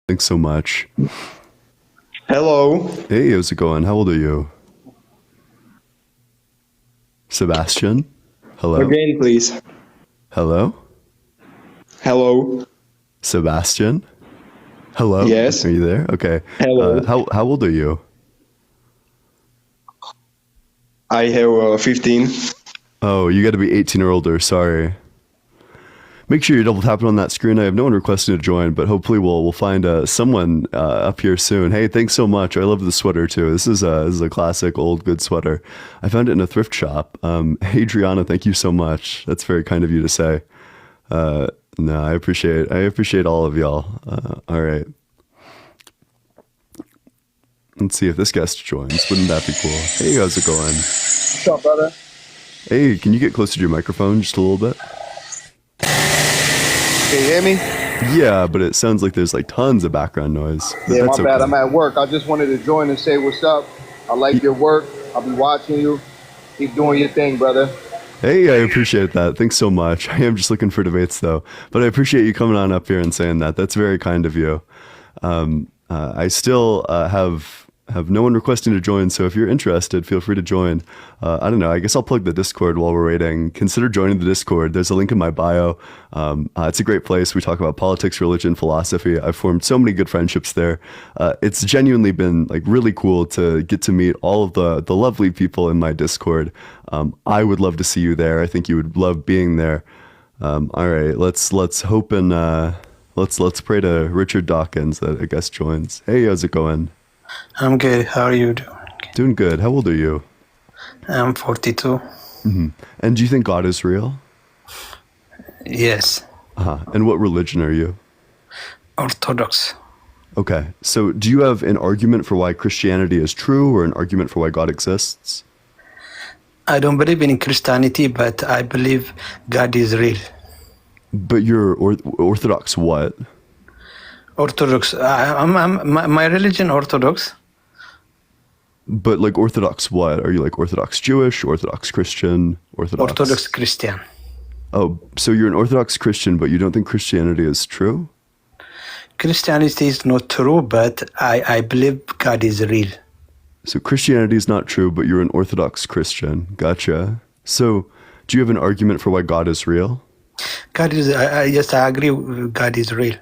Thanks so much. Hello. Hey, how's it going? How old are you? Sebastian? Hello? Again, please. Hello? Hello. Sebastian? Hello? Yes. Are you there? Okay. Hello. How old are you? I have 15. Oh, you got to be 18 or older. Sorry. Make sure you're double tapping on that screen. I have no one requesting to join, but hopefully we'll find someone up here soon. Hey, thanks so much. I love the sweater too. This is a classic old good sweater. I found it in a thrift shop. Adriana, thank you so much. That's very kind of you to say. No, I appreciate all of y'all. All right. Let's see if this guest joins. Wouldn't that be cool? Hey, how's it going? What's up, brother? Hey, can you get closer to your microphone just a little bit? Can you hear me? Yeah, but it sounds like there's like tons of background noise. But Yeah, that's my bad. okay. I'm at work. I just wanted to join and say what's up. I like your work. I'll be watching you. Keep doing your thing, brother. Hey, I appreciate that. Thanks so much. I am just looking for debates though, but I appreciate you coming on up here and saying that. That's very kind of you. I still have no one requesting to join, so if you're interested, feel free to join. I don't know. I guess I'll plug the Discord while we're waiting. Consider joining the Discord. There's a link in my bio. It's a great place. We talk about politics, religion, philosophy. I've formed so many good friendships there. It's genuinely been like really cool to get to meet all of the lovely people in my Discord. I would love to see you there. I think you would love being there. All right, let's hope and let's pray to Richard Dawkins that I guess joins. Hey, how's it going? I'm good. How are you doing? Doing good. How old are you? I'm 42. And do you think God is real? Yes. And what religion are you? Orthodox. Okay. So do you have an argument for why Christianity is true or an argument for why God exists? I don't believe in Christianity, but I believe God is real. But you're Orthodox what? Orthodox. My religion Orthodox. But like Orthodox what? Are you like Orthodox Jewish, Orthodox Christian, Orthodox? Orthodox Christian. Oh, so you're an Orthodox Christian, but you don't think Christianity is true? Christianity is not true, but I believe God is real. So Christianity is not true, but you're an Orthodox Christian. Gotcha. So do you have an argument for why God is real? God is. Yes, I agree. God is real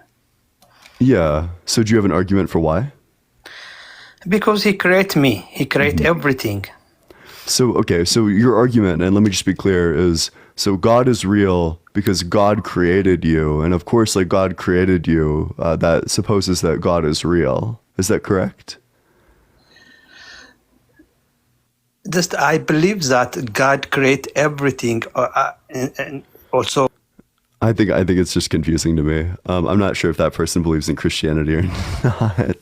Yeah. So do you have an argument for why? because He created me. He created everything. So, okay, so your argument, and let me just be clear, is so God is real because God created you. And of course, like God created you, that supposes that God is real. Is that correct? Just I believe that God created everything, and also. I think it's just confusing to me. I'm not sure if that person believes in Christianity or not.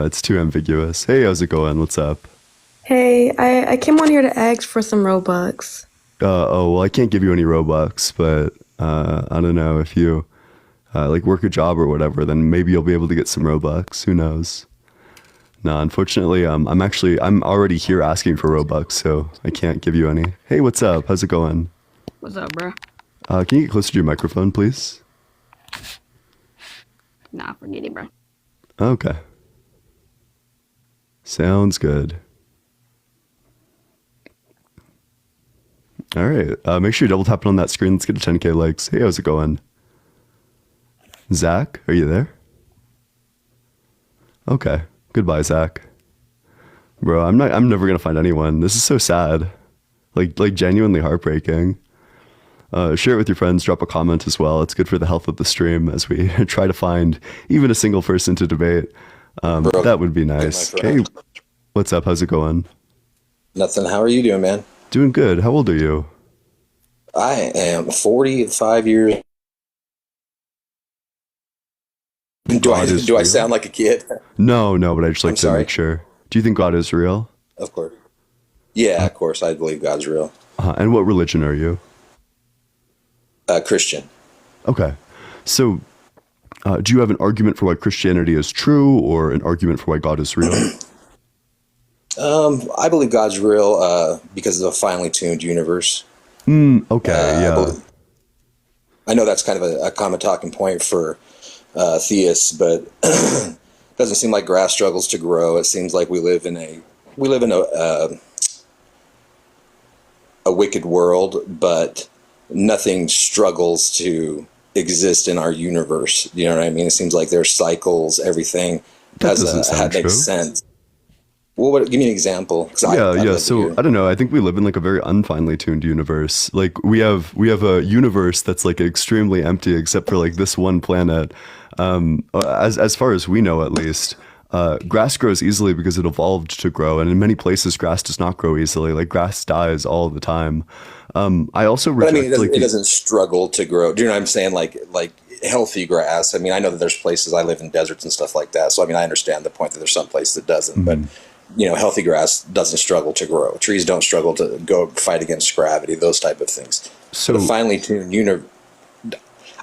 It's too ambiguous. Hey, how's it going? What's up? Hey, I came on here to ask for some Robux. Well, I can't give you any Robux, but I don't know if you like work a job or whatever, then maybe you'll be able to get some Robux. Who knows? No, unfortunately, I'm already here asking for Robux, so I can't give you any. Hey, what's up? How's it going? What's up, bro? Can you get closer to your microphone, please? Nah, forget it, bro. Okay. Sounds good. All right. Make sure you double tapping on that screen. Let's get to 10K likes. Hey, how's it going? Zach, are you there? Okay. Goodbye, Zach. Bro, I'm never gonna find anyone. This is so sad. Like genuinely heartbreaking. Share it with your friends, drop a comment as well. It's good for the health of the stream as we try to find even a single person to debate. Bro, That would be nice. Hey, what's up? How's it going? nothing. How are you doing, man? Doing good. How old are you? I am 45 years. Do I God is do I real? sound like a kid? No, but I just like I'm to sorry. make sure. Do you think God is real? Of course. Yeah, of course. I believe God's real. And what religion are you? Christian. Okay. So, do you have an argument for why Christianity is true or an argument for why God is real? I believe God's real because of a finely tuned universe. Okay, yeah. I know that's kind of a common talking point for theists, but it doesn't seem like grass struggles to grow. It seems like we live in a wicked world, but nothing struggles to exist in our universe. You know what I mean? It seems like there's cycles, everything makes sense. Well, give me an example. So I don't know. I think we live in like a very unfinely tuned universe. Like we have a universe that's like extremely empty, except for like this one planet. As far as we know, at least, grass grows easily because it evolved to grow, and in many places, grass does not grow easily. Like grass dies all the time. I also reject, it doesn't struggle to grow. Do you know what I'm saying? Like healthy grass. I mean, I know that there's places, I live in deserts and stuff like that. So I mean, I understand the point that there's some place that doesn't, but you know, healthy grass doesn't struggle to grow. Trees don't struggle to go fight against gravity, those type of things. So the finely tuned universe.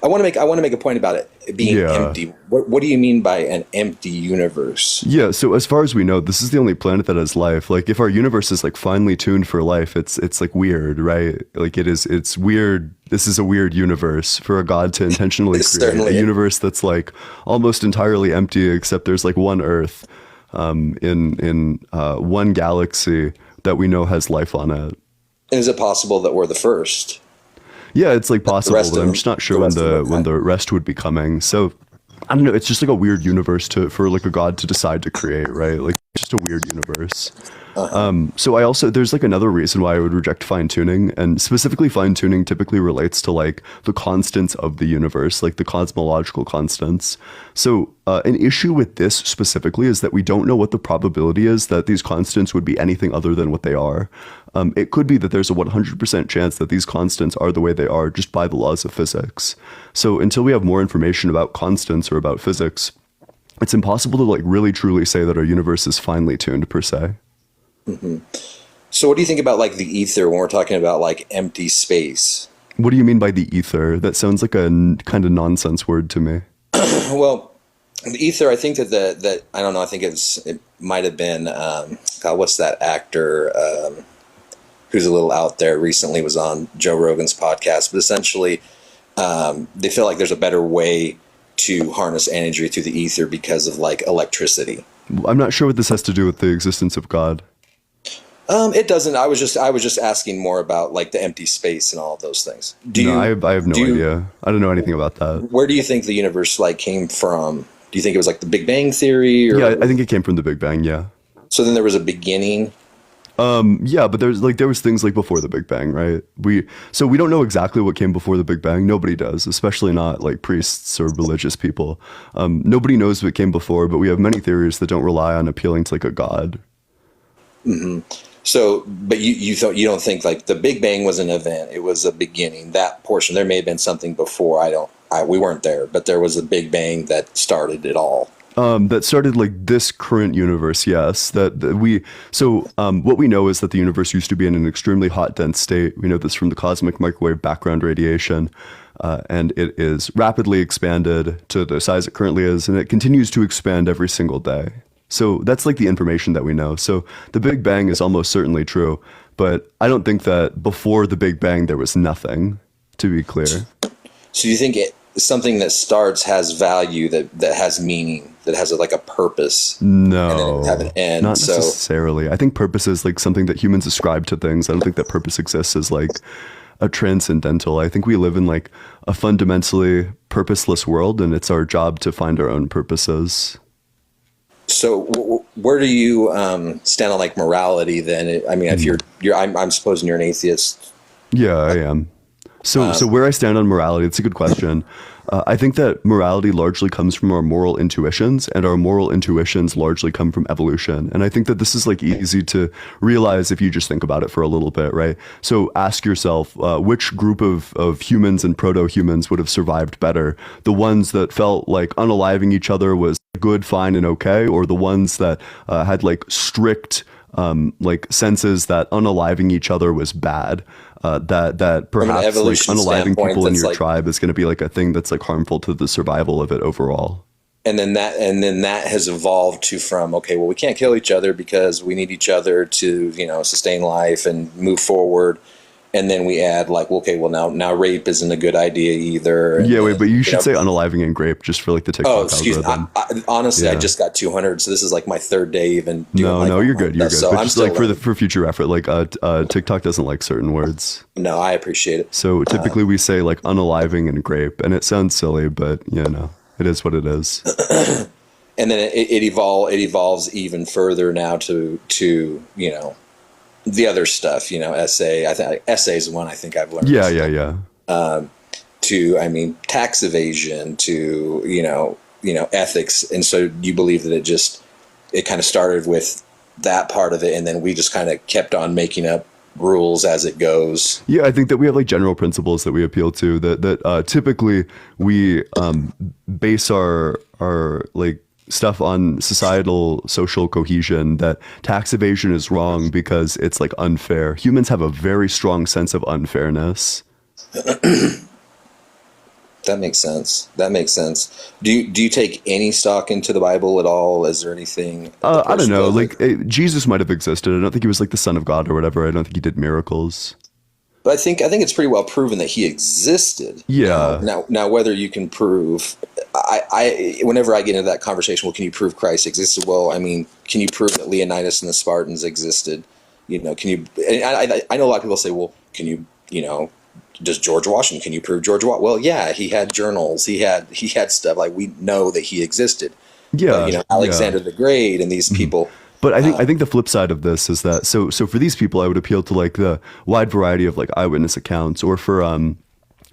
I want to make a point about it being empty. What do you mean by an empty universe? Yeah, so as far as we know, this is the only planet that has life. Like if our universe is like finely tuned for life, it's like weird, right? Like it's weird. This is a weird universe for a god to intentionally create a universe that's like almost entirely empty, except there's like one Earth in one galaxy that we know has life on it. And is it possible that we're the first? Yeah, it's like possible, but I'm just not sure when the rest would be coming. So I don't know. It's just like a weird universe for like a god to decide to create, right? Like just a weird universe. So there's like another reason why I would reject fine tuning, and specifically fine tuning typically relates to like the constants of the universe, like the cosmological constants. So an issue with this specifically is that we don't know what the probability is that these constants would be anything other than what they are. It could be that there's a 100% chance that these constants are the way they are just by the laws of physics. So until we have more information about constants or about physics, it's impossible to like really truly say that our universe is finely tuned per se. Mm-hmm. So what do you think about like the ether when we're talking about like empty space? What do you mean by the ether? That sounds like a kind of nonsense word to me. Well, the ether, I think that I don't know. I think it might have been what's that actor who's a little out there recently was on Joe Rogan's podcast. But essentially, they feel like there's a better way to harness energy through the ether because of like electricity. I'm not sure what this has to do with the existence of God. It doesn't. I was just asking more about like the empty space and all of those things. I have no idea. I don't know anything about that. Where do you think the universe like came from? Do you think it was like the Big Bang Theory? Or? Yeah, I think it came from the Big Bang. Yeah. So then there was a beginning. Yeah, but there was things like before the Big Bang, right? We don't know exactly what came before the Big Bang. Nobody does, especially not like priests or religious people. Nobody knows what came before, but we have many theories that don't rely on appealing to like a god. Mm-hmm. So, but you don't think like the Big Bang was an event? It was a beginning. That portion, there may have been something before. We weren't there, but there was a Big Bang that started it all. That started like this current universe, yes. What we know is that the universe used to be in an extremely hot, dense state. We know this from the cosmic microwave background radiation, and it is rapidly expanded to the size it currently is, and it continues to expand every single day. So that's like the information that we know. So the Big Bang is almost certainly true, but I don't think that before the Big Bang there was nothing, to be clear. So you think something that starts has value, that has meaning, that has like a purpose? No, and then have an end. Not necessarily. I think purpose is like something that humans ascribe to things. I don't think that purpose exists as like a transcendental. I think we live in like a fundamentally purposeless world, and it's our job to find our own purposes. So where do you stand on like morality then? I mean, if I'm supposing you're an atheist. Yeah, I am. So where I stand on morality, it's a good question. I think that morality largely comes from our moral intuitions, and our moral intuitions largely come from evolution. And I think that this is like easy to realize if you just think about it for a little bit, right? So ask yourself, which group of humans and proto-humans would have survived better? The ones that felt like unaliving each other was good, fine, and okay, or the ones that had like strict like senses that unaliving each other was bad? That perhaps like unaliving people in your tribe is going to be like a thing that's like harmful to the survival of it overall. And then that has evolved from okay, well, we can't kill each other because we need each other to sustain life and move forward. and then we add like, okay, well now rape isn't a good idea either. And Yeah, then, wait, but you should say unaliving and grape just for like the TikTok excuse me. algorithm. Honestly, I Yeah. just got 200, so this is like my third day even doing No, you're good. You're good. So But I'm just still like for future effort, like TikTok doesn't like certain words. No, I appreciate it. So typically we say like unaliving and grape, and it sounds silly, but it is what it is. And then it evolves even further now to the other stuff, essay. I think essay is one I think I've learned. Yeah. To, I mean, tax evasion, to ethics, and so you believe that it kind of started with that part of it, and then we just kind of kept on making up rules as it goes. Yeah, I think that we have like general principles that we appeal to that typically we base our like stuff on societal social cohesion, that tax evasion is wrong because it's like unfair. Humans have a very strong sense of unfairness. That makes sense. Do you take any stock into the Bible at all? Is there anything? I don't know. Like Jesus might have existed. I don't think he was like the son of God or whatever. I don't think he did miracles. But I think it's pretty well proven that he existed. Yeah. Now whether you can prove, I whenever I get into that conversation, well, can you prove Christ existed? Well, I mean, can you prove that Leonidas and the Spartans existed? Can you? I know a lot of people say, well, can you? Does George Washington? Can you prove George Washington? Well, yeah, he had journals. He had stuff, like we know that he existed. Yeah. But, Alexander the Great and these people. But I think the flip side of this is that so for these people, I would appeal to like the wide variety of like eyewitness accounts, or for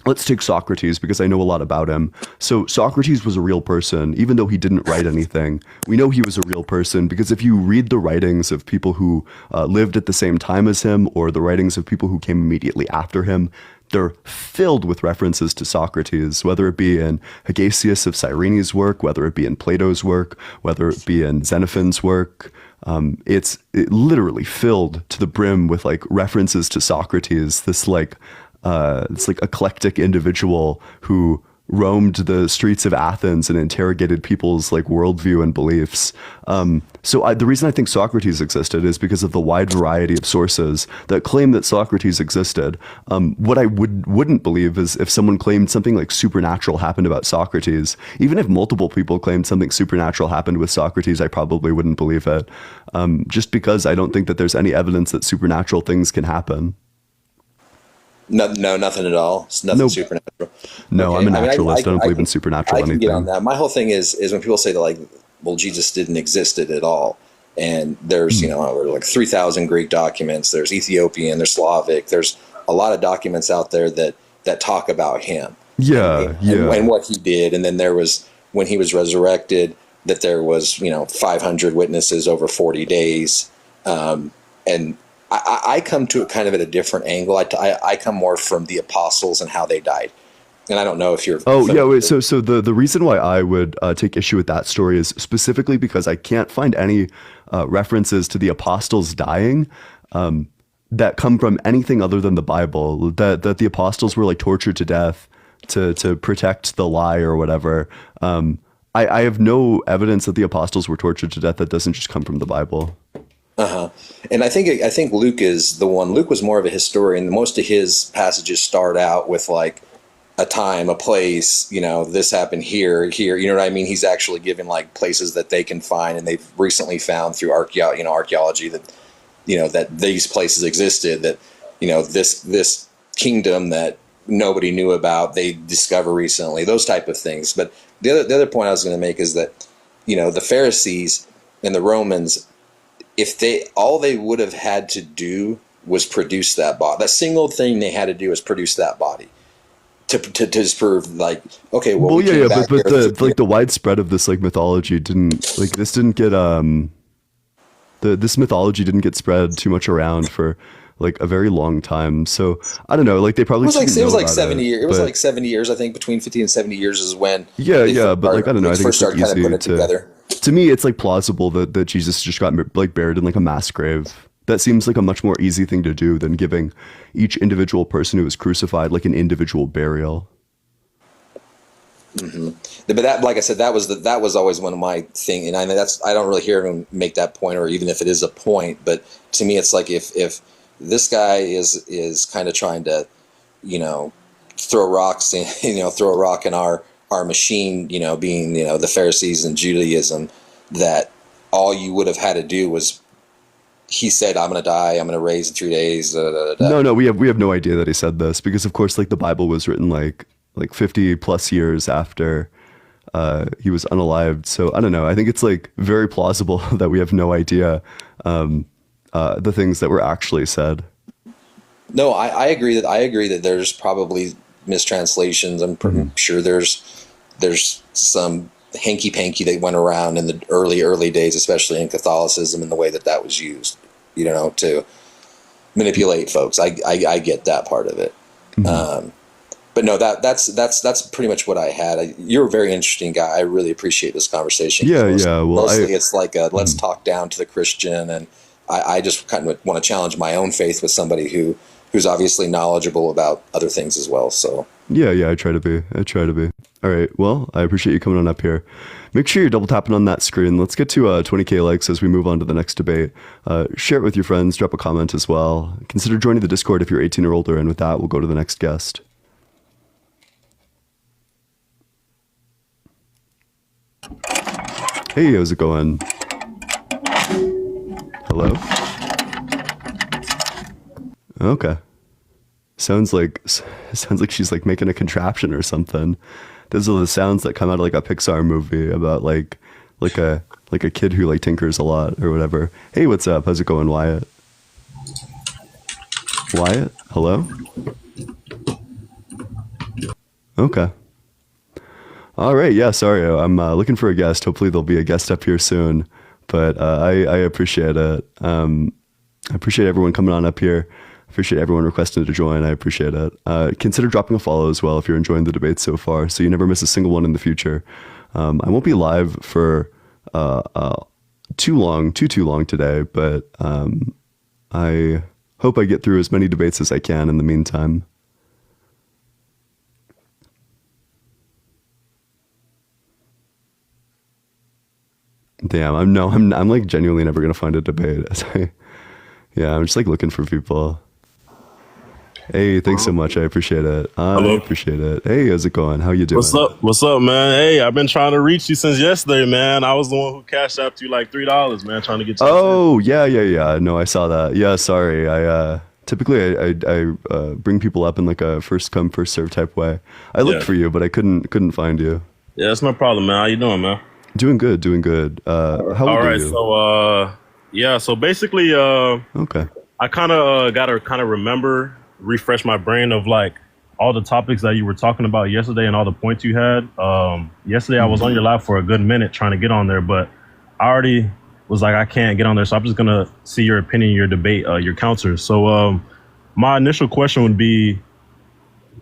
let's take Socrates, because I know a lot about him. So Socrates was a real person, even though he didn't write anything. We know he was a real person because if you read the writings of people who lived at the same time as him, or the writings of people who came immediately after him, they're filled with references to Socrates, whether it be in Hegesias of Cyrene's work, whether it be in Plato's work, whether it be in Xenophon's work. It's literally filled to the brim with like references to Socrates, this like eclectic individual who roamed the streets of Athens and interrogated people's like worldview and beliefs. So the reason I think Socrates existed is because of the wide variety of sources that claim that Socrates existed. What I wouldn't believe is if someone claimed something like supernatural happened about Socrates. Even if multiple people claimed something supernatural happened with Socrates, I probably wouldn't believe it. Just because I don't think that there's any evidence that supernatural things can happen. No, nothing at all. It's nothing supernatural. No, Okay. I'm a naturalist. I don't believe in supernatural I can anything. get on that. My whole thing is when people say that, like, well, Jesus didn't exist at all. And there's, like 3,000 Greek documents. There's Ethiopian, there's Slavic. There's a lot of documents out there that talk about him. And what he did. And then there was, when he was resurrected, that there was, 500 witnesses over 40 days. And I come to it kind of at a different angle. I come more from the apostles and how they died. And I don't know if you're... So the reason why I would take issue with that story is specifically because I can't find any references to the apostles dying that come from anything other than the Bible, that the apostles were like tortured to death to protect the lie or whatever. I have no evidence that the apostles were tortured to death that doesn't just come from the Bible. And I think Luke is the one. Luke was more of a historian. Most of his passages start out with like a time, a place, this happened here, you know what I mean? He's actually given like places that they can find, and they've recently found through archaeology that, that these places existed, that, this kingdom that nobody knew about, they discover recently, those type of things. But the other point I was going to make is that, the Pharisees and the Romans, if all they would have had to do was produce that body, that single thing they had to do was produce that body to disprove, like, okay, well but the widespread of this like mythology didn't get this mythology didn't get spread too much around for like a very long time. So I don't know, like they probably it was like 70 years. It was like 70 years, I think, between 50 and 70 years is when but like I don't know, I think it's like kind of easy together. To me, it's like plausible that Jesus just got like buried in like a mass grave. That seems like a much more easy thing to do than giving each individual person who was crucified like an individual burial. Mm-hmm. But that, like I said, that was always one of my thing, and I don't really hear him make that point, or even if it is a point. But to me, it's like if This guy is kind of trying to, throw rocks in, throw a rock in our machine, being, the Pharisees and Judaism, that all you would have had to do was, he said, I'm going to die, I'm going to raise in 3 days. Da, da, da, da. No, we have no idea that he said this, because of course, like, the Bible was written like 50 plus years after he was unalived. So I don't know. I think it's like very plausible that we have no idea the things that were actually said. No, I agree that there's probably mistranslations. I'm pretty sure there's some hanky panky that went around in the early days, especially in Catholicism, and the way that was used, to manipulate folks. I get that part of it. But no, that's pretty much what I had. You're a very interesting guy. I really appreciate this conversation. Yeah. Well, mostly it's like let's talk down to the Christian, and I just kind of want to challenge my own faith with somebody who's obviously knowledgeable about other things as well. So yeah, I try to be. All right. Well, I appreciate you coming on up here. Make sure you're double tapping on that screen. Let's get to 20K likes as we move on to the next debate. Share it with your friends. Drop a comment as well. Consider joining the Discord if you're 18 or older. And with that, we'll go to the next guest. Hey, how's it going? Hello? Okay. Sounds like she's like making a contraption or something. Those are the sounds that come out of like a Pixar movie about like a kid who like tinkers a lot or whatever. Hey, what's up? How's it going, Wyatt? Wyatt? Hello? Okay. All right. Yeah, sorry. I'm looking for a guest. Hopefully there'll be a guest up here soon. But I appreciate it. I appreciate everyone coming on up here. I appreciate everyone requesting to join. I appreciate it. Consider dropping a follow as well if you're enjoying the debate so far, so you never miss a single one in the future. I won't be live for too long today, but I hope I get through as many debates as I can in the meantime. Damn, I'm like genuinely never gonna find a debate. I'm just like looking for people. Hey, thanks so much. I appreciate it. Hello. I appreciate it. Hey, how's it going? How you doing? What's up, man? Hey, I've been trying to reach you since yesterday, man. I was the one who cashed out you like $3, man, trying to get you. Oh, yeah. No, I saw that. Yeah, sorry. I typically I bring people up in like a first come first serve type way. I looked for you, but I couldn't find you. Yeah, that's no problem, man. How you doing, man? Doing good. How old are you? So basically, okay. I kind of got to refresh my brain of like all the topics that you were talking about yesterday and all the points you had. Yesterday I was on your live for a good minute trying to get on there, but I already was like, I can't get on there. So I'm just going to see your opinion, your debate, your counter. So my initial question would be,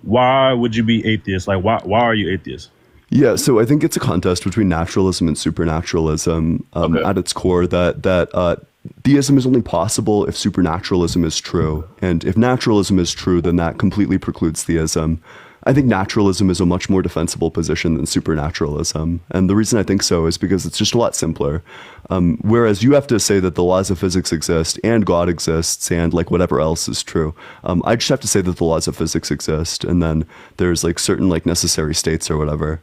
why would you be atheist? Like, why are you atheist? Yeah, so I think it's a contest between naturalism and supernaturalism at its core, that theism is only possible if supernaturalism is true. And if naturalism is true, then that completely precludes theism. I think naturalism is a much more defensible position than supernaturalism. And the reason I think so is because it's just a lot simpler. Whereas you have to say that the laws of physics exist and God exists and like whatever else is true. I just have to say that the laws of physics exist, and then there's like certain like necessary states or whatever.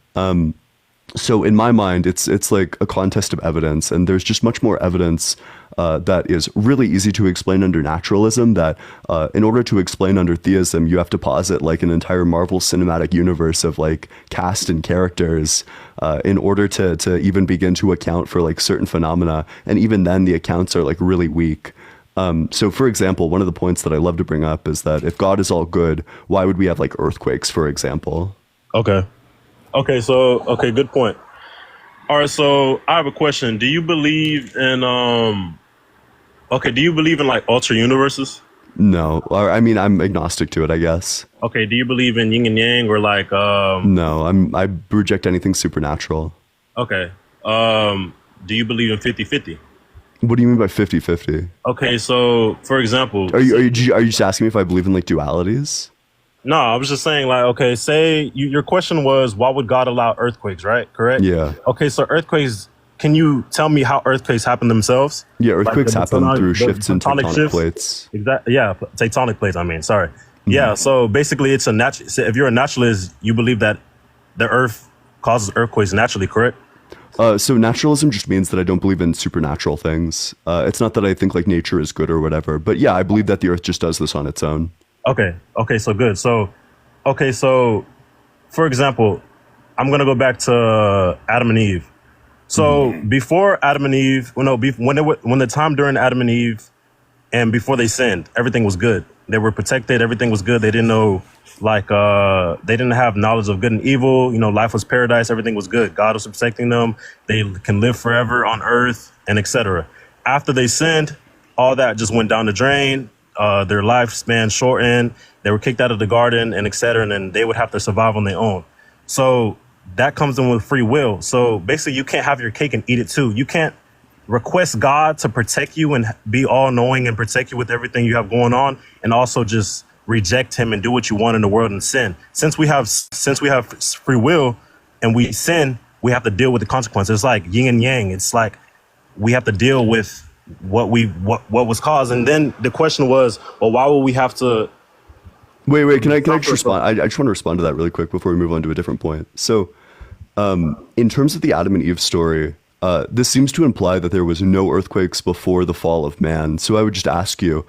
So in my mind, it's like a contest of evidence, and there's just much more evidence that is really easy to explain under naturalism, that in order to explain under theism, you have to posit like an entire Marvel cinematic universe of like cast and characters in order to even begin to account for like certain phenomena. And even then the accounts are like really weak. So for example, one of the points that I love to bring up is that if God is all good, why would we have like earthquakes, for example? Okay, good point. All right, so I have a question. Do you believe in like alter universes? No, I mean, I'm agnostic to it, I guess. Okay, do you believe in yin and yang, or like No, I reject anything supernatural. Okay. Do you believe in 50-50? What do you mean by 50-50? Okay, so for example, are you just asking me if I believe in like dualities? No, I was just saying, like, okay, say your question was, why would God allow earthquakes, right? Correct? Yeah. Okay, so earthquakes can you tell me how earthquakes happen themselves? Yeah, Like earthquakes the happen tectonic- through the shifts in tectonic shifts? plates. Exactly. Yeah, tectonic plates. I mean, sorry. Yeah. So basically, it's a natural. If you're a naturalist, you believe that the Earth causes earthquakes naturally, correct? So naturalism just means that I don't believe in supernatural things. It's not that I think like nature is good or whatever, but yeah, I believe that the Earth just does this on its own. Okay. Okay. So good. So, okay. So, for example, I'm gonna go back to Adam and Eve. So before Adam and Eve, when the time during Adam and Eve, and before they sinned, everything was good. They were protected. Everything was good. They didn't know, they didn't have knowledge of good and evil. You know, life was paradise. Everything was good. God was protecting them. They can live forever on earth and etc. After they sinned, all that just went down the drain. Their lifespan shortened. They were kicked out of the garden and etc. And then they would have to survive on their own. So that comes in with free will. So basically, you can't have your cake and eat it too. You can't request God to protect you and be all knowing and protect you with everything you have going on, and also just reject him and do what you want in the world and sin. Since we have free will and we sin, we have to deal with the consequences. It's like yin and yang. It's like we have to deal with what was caused. And then the question was, well, why would we have to? Wait, can I just respond? I just want to respond to that really quick before we move on to a different point. So, in terms of the Adam and Eve story, this seems to imply that there was no earthquakes before the fall of man. So I would just ask you,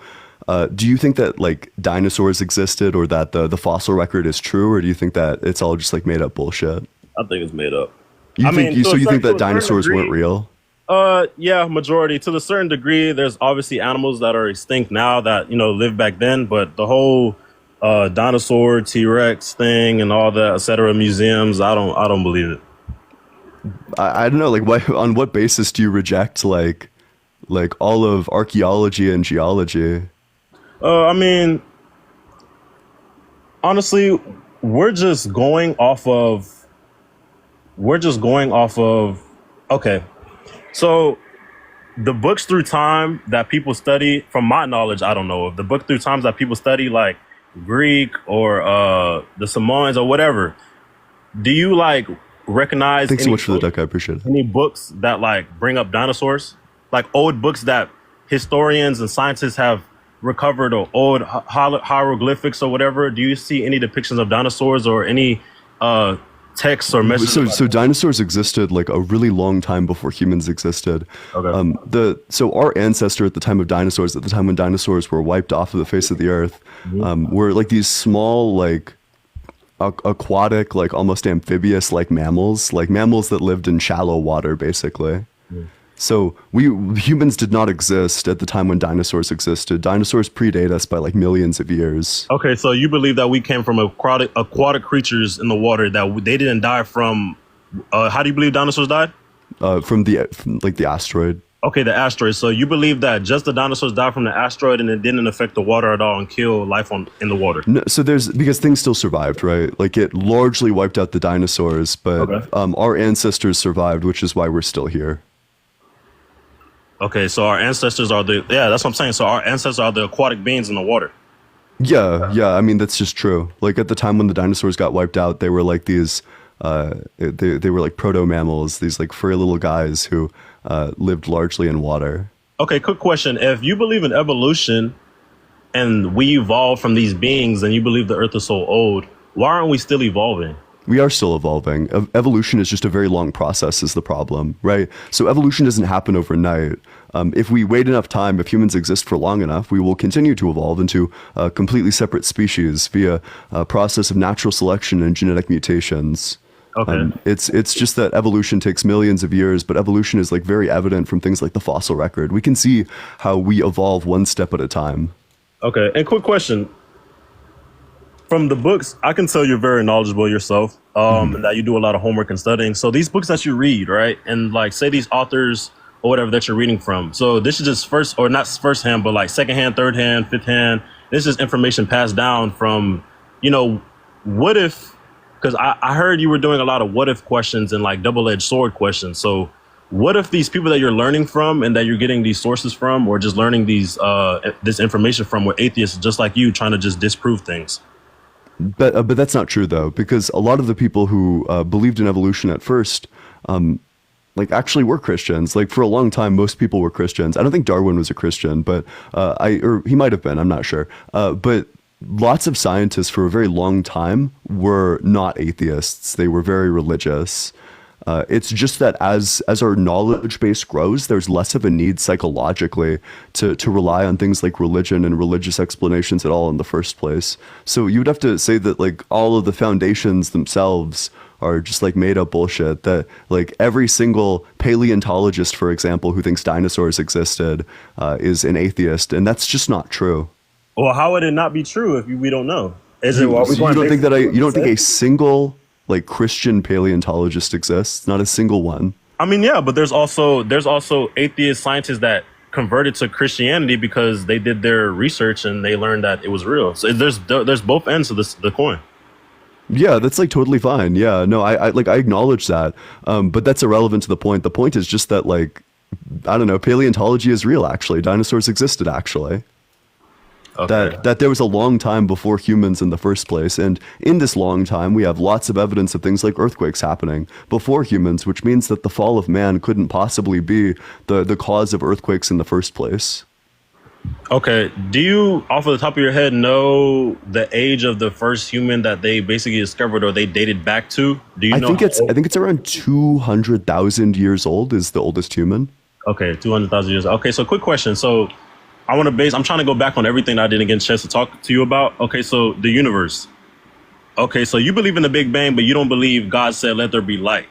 do you think that like dinosaurs existed, or that the fossil record is true, or do you think that it's all just like made up bullshit? I think it's made up. You think that to a dinosaurs certain weren't real? Yeah, majority. To a certain degree, there's obviously animals that are extinct now that, lived back then, but the whole dinosaur, T-Rex thing and all that, etc. museums, I don't believe it. I don't know, like on what basis do you reject like all of archaeology and geology? I mean, honestly, we're just going off of okay. So the books through time that people study, from my knowledge, I don't know, of the book through times that people study, like Greek or the Samoans or whatever, do you like recognize Thanks so much for the duck. I appreciate it. any books that like bring up dinosaurs, like old books that historians and scientists have recovered, or old hieroglyphics or whatever? Do you see any depictions of dinosaurs or any texts or messages? So dinosaurs existed like a really long time before humans existed. Okay. So our ancestor at the time of dinosaurs, at the time when dinosaurs were wiped off of the face of the earth, were like these small, like aquatic, like almost amphibious, like mammals that lived in shallow water, basically. So humans did not exist at the time when dinosaurs existed. Dinosaurs predate us by like millions of years. Okay, so you believe that we came from aquatic creatures in the water, that they didn't die from. How do you believe dinosaurs died? From the asteroid. Okay, the asteroid. So you believe that just the dinosaurs died from the asteroid and it didn't affect the water at all and kill life in the water? No, so because things still survived, right? Like it largely wiped out the dinosaurs, but our ancestors survived, which is why we're still here. Okay, so our ancestors that's what I'm saying. So our ancestors are the aquatic beings in the water. Yeah. I mean, that's just true. Like at the time when the dinosaurs got wiped out, they were like these, they were like proto mammals, these like furry little guys who lived largely in water. Okay, quick question. If you believe in evolution and we evolved from these beings and you believe the earth is so old, why aren't we still evolving? We are still evolving. Evolution is just a very long process is the problem, right? So evolution doesn't happen overnight. If we wait enough time, if humans exist for long enough, we will continue to evolve into completely separate species via a process of natural selection and genetic mutations. Okay. It's just that evolution takes millions of years, but evolution is like very evident from things like the fossil record. We can see how we evolve one step at a time. Okay, and quick question. From the books, I can tell you're very knowledgeable yourself, and that you do a lot of homework and studying. So these books that you read, right, and like say these authors or whatever that you're reading from. So this is just not first hand, but like second hand, third hand, fifth hand. This is information passed down from, what if, because I heard you were doing a lot of what if questions and like double-edged sword questions. So what if these people that you're learning from and that you're getting these sources from, or just learning this information from, were atheists just like you, trying to just disprove things? But that's not true, though, because a lot of the people who believed in evolution at first like actually were Christians. Like for a long time, most people were Christians. I don't think Darwin was a Christian, but or he might have been. I'm not sure. But lots of scientists for a very long time were not atheists. They were very religious. It's just that as our knowledge base grows, there's less of a need psychologically to rely on things like religion and religious explanations at all in the first place. So you would have to say that like all of the foundations themselves are just like made up bullshit, that like every single paleontologist, for example, who thinks dinosaurs existed is an atheist, and that's just not true. Well, how would it not be true if we don't know? Is it? You don't think that you don't think a single like Christian paleontologist exists? Not a single one. I mean, yeah, but there's also atheist scientists that converted to Christianity because they did their research and they learned that it was real. So there's both ends of the coin. Yeah, that's like totally fine. Yeah, no, I acknowledge that. But that's irrelevant to the point. The point is just that like, I don't know, paleontology is real actually. Dinosaurs existed actually. Okay. That there was a long time before humans in the first place. And in this long time, we have lots of evidence of things like earthquakes happening before humans, which means that the fall of man couldn't possibly be the cause of earthquakes in the first place. Okay. Do you, off of the top of your head, know the age of the first human that they basically discovered or they dated back to? Do you know? I think it's around 200,000 years old is the oldest human. Okay, 200,000 years. Okay, so quick question. So I'm trying to go back on everything I didn't get a chance to talk to you about. Okay, so the universe. Okay, so you believe in the Big Bang, but you don't believe God said, let there be light.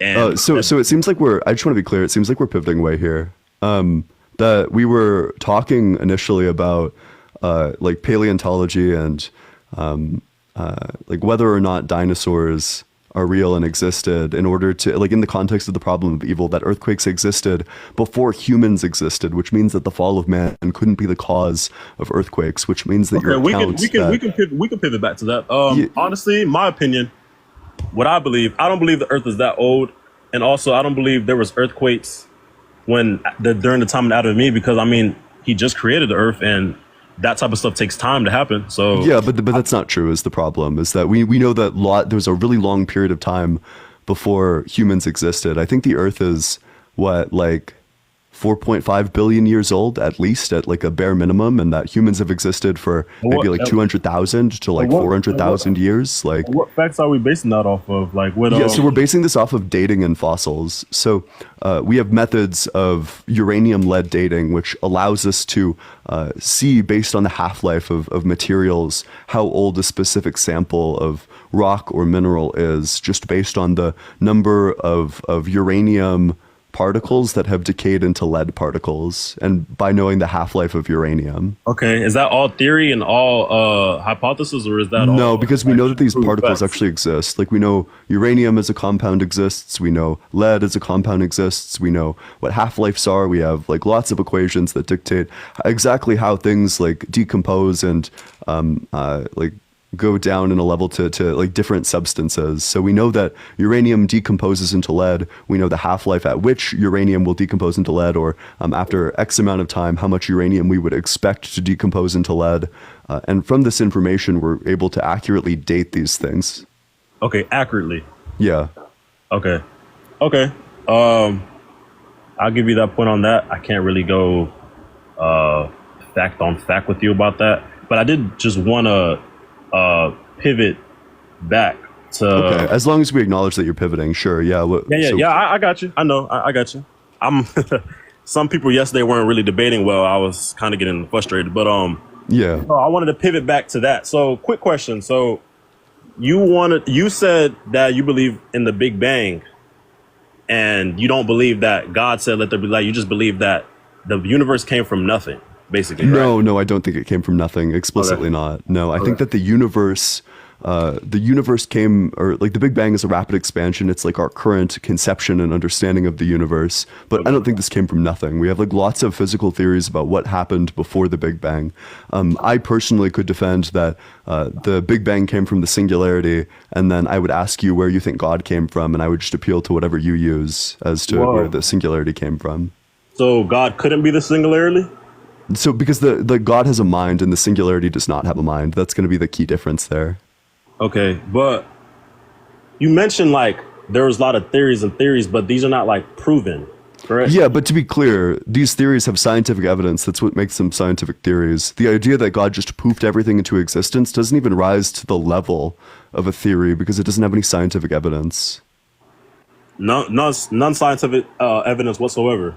And so it seems like I just want to be clear. It seems like we're pivoting away here. That we were talking initially about like paleontology and like whether or not dinosaurs are real and existed, in order to, like, in the context of the problem of evil, that earthquakes existed before humans existed, which means that the fall of man couldn't be the cause of earthquakes, which means that we can pivot back to that. Honestly, my opinion, what I don't believe the earth is that old, and also I don't believe there was earthquakes during the time of Adam and Eve, because I mean he just created the earth and that type of stuff takes time to happen. So yeah, but that's not true. Is the problem is that we know that there was a really long period of time before humans existed. I think the Earth is like 4.5 billion years old, at least at like a bare minimum, and that humans have existed for maybe like 200,000 to like 400,000 years. Like, what facts are we basing that off of? Like, what? Yeah, so we're basing this off of dating and fossils. So we have methods of uranium-lead dating, which allows us to see, based on the half-life of materials, how old a specific sample of rock or mineral is, just based on the number of uranium particles that have decayed into lead particles, and by knowing the half-life of uranium. Okay, is that all theory and all hypothesis, or is that all? No, because we know that these particles actually exist. Like, we know uranium as a compound exists, we know lead as a compound exists, we know what half-lives are, we have like lots of equations that dictate exactly how things like decompose and like go down in a level to like different substances. So we know that uranium decomposes into lead. We know the half-life at which uranium will decompose into lead, or after X amount of time, how much uranium we would expect to decompose into lead. And from this information, we're able to accurately date these things. Okay, accurately. Yeah. Okay. I'll give you that point on that. I can't really go fact on fact with you about that, but I did just want to pivot back to. Okay, as long as we acknowledge that you're pivoting, sure. Yeah. I got you. I know. I got you. Some people yesterday weren't really debating well. I was kind of getting frustrated, but yeah. I wanted to pivot back to that. So, quick question. So, you said that you believe in the Big Bang, and you don't believe that God said let there be light. You just believe that the universe came from nothing. Basically, right? No, I don't think it came from nothing. Explicitly not. No, I think that the universe came, or like the Big Bang is a rapid expansion. It's like our current conception and understanding of the universe. But I don't think this came from nothing. We have like lots of physical theories about what happened before the Big Bang. I personally could defend that the Big Bang came from the singularity, and then I would ask you where you think God came from, and I would just appeal to whatever you use as to where the singularity came from. So God couldn't be the singularity? So because the God has a mind and the singularity does not have a mind. That's going to be the key difference there. Okay, but you mentioned like there was a lot of theories, but these are not like proven, correct? Yeah, but to be clear, these theories have scientific evidence. That's what makes them scientific theories. The idea that God just poofed everything into existence doesn't even rise to the level of a theory because it doesn't have any scientific evidence. Non-scientific evidence whatsoever.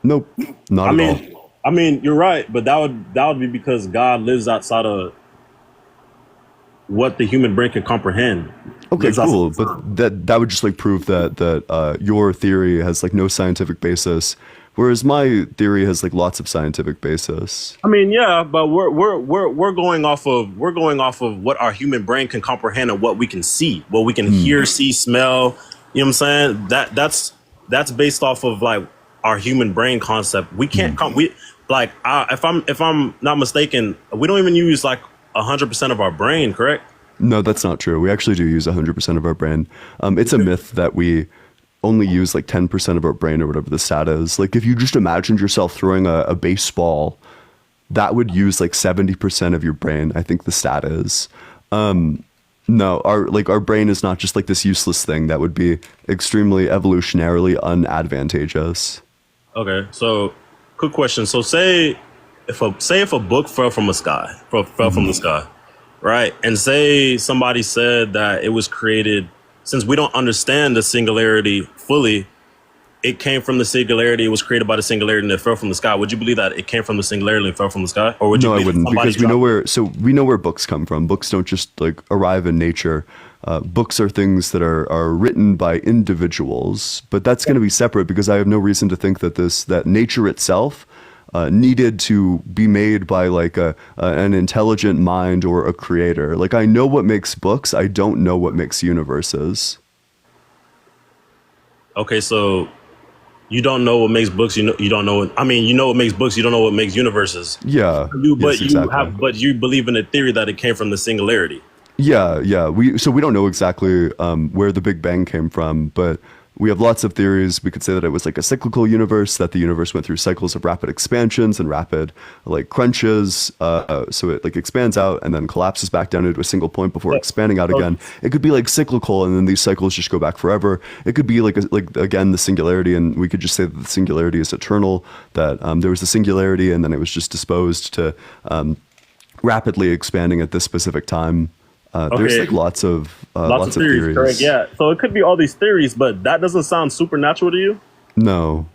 Nope, not at all. I mean, you're right, but that would be because God lives outside of what the human brain can comprehend. Okay, cool, but that would just like prove that your theory has like no scientific basis, whereas my theory has like lots of scientific basis. I mean, yeah, but we're going off of what our human brain can comprehend and what we can see, what we can hear, see, smell. You know what I'm saying? That's based off of like our human brain concept. We can't if I'm not mistaken, we don't even use like 100% of our brain, correct? No, that's not true. We actually do use 100% of our brain. It's a myth that we only use like 10% of our brain or whatever the stat is. Like if you just imagined yourself throwing a baseball, that would use like 70% of your brain, I think the stat is. No, our brain is not just like this useless thing that would be extremely evolutionarily unadvantageous. Okay, so quick question. So say if a book fell from the sky, right? And say somebody said that it was created, since we don't understand the singularity fully, it came from the singularity, it was created by the singularity and it fell from the sky. Would you believe that it came from the singularity and fell from the sky? Or would you No, I wouldn't, because we know where books come from. Books don't just like arrive in nature. Books are things that are written by individuals, but that's going to be separate because I have no reason to think that nature itself needed to be made by like an intelligent mind or a creator. Like I know what makes books, I don't know what makes universes. Okay, so you don't know what makes books. You don't know. You know what makes books. You don't know what makes universes. Yeah. But you believe in the theory that it came from the singularity. Yeah. We don't know exactly where the Big Bang came from, but we have lots of theories. We could say that it was like a cyclical universe, that the universe went through cycles of rapid expansions and rapid like crunches. So it like expands out and then collapses back down into a single point before expanding out again. It could be like cyclical, and then these cycles just go back forever. It could be like again the singularity, and we could just say that the singularity is eternal. That there was the singularity, and then it was just disposed to rapidly expanding at this specific time. There's like lots of theories. Correct. Yeah. So it could be all these theories, but that doesn't sound supernatural to you? No,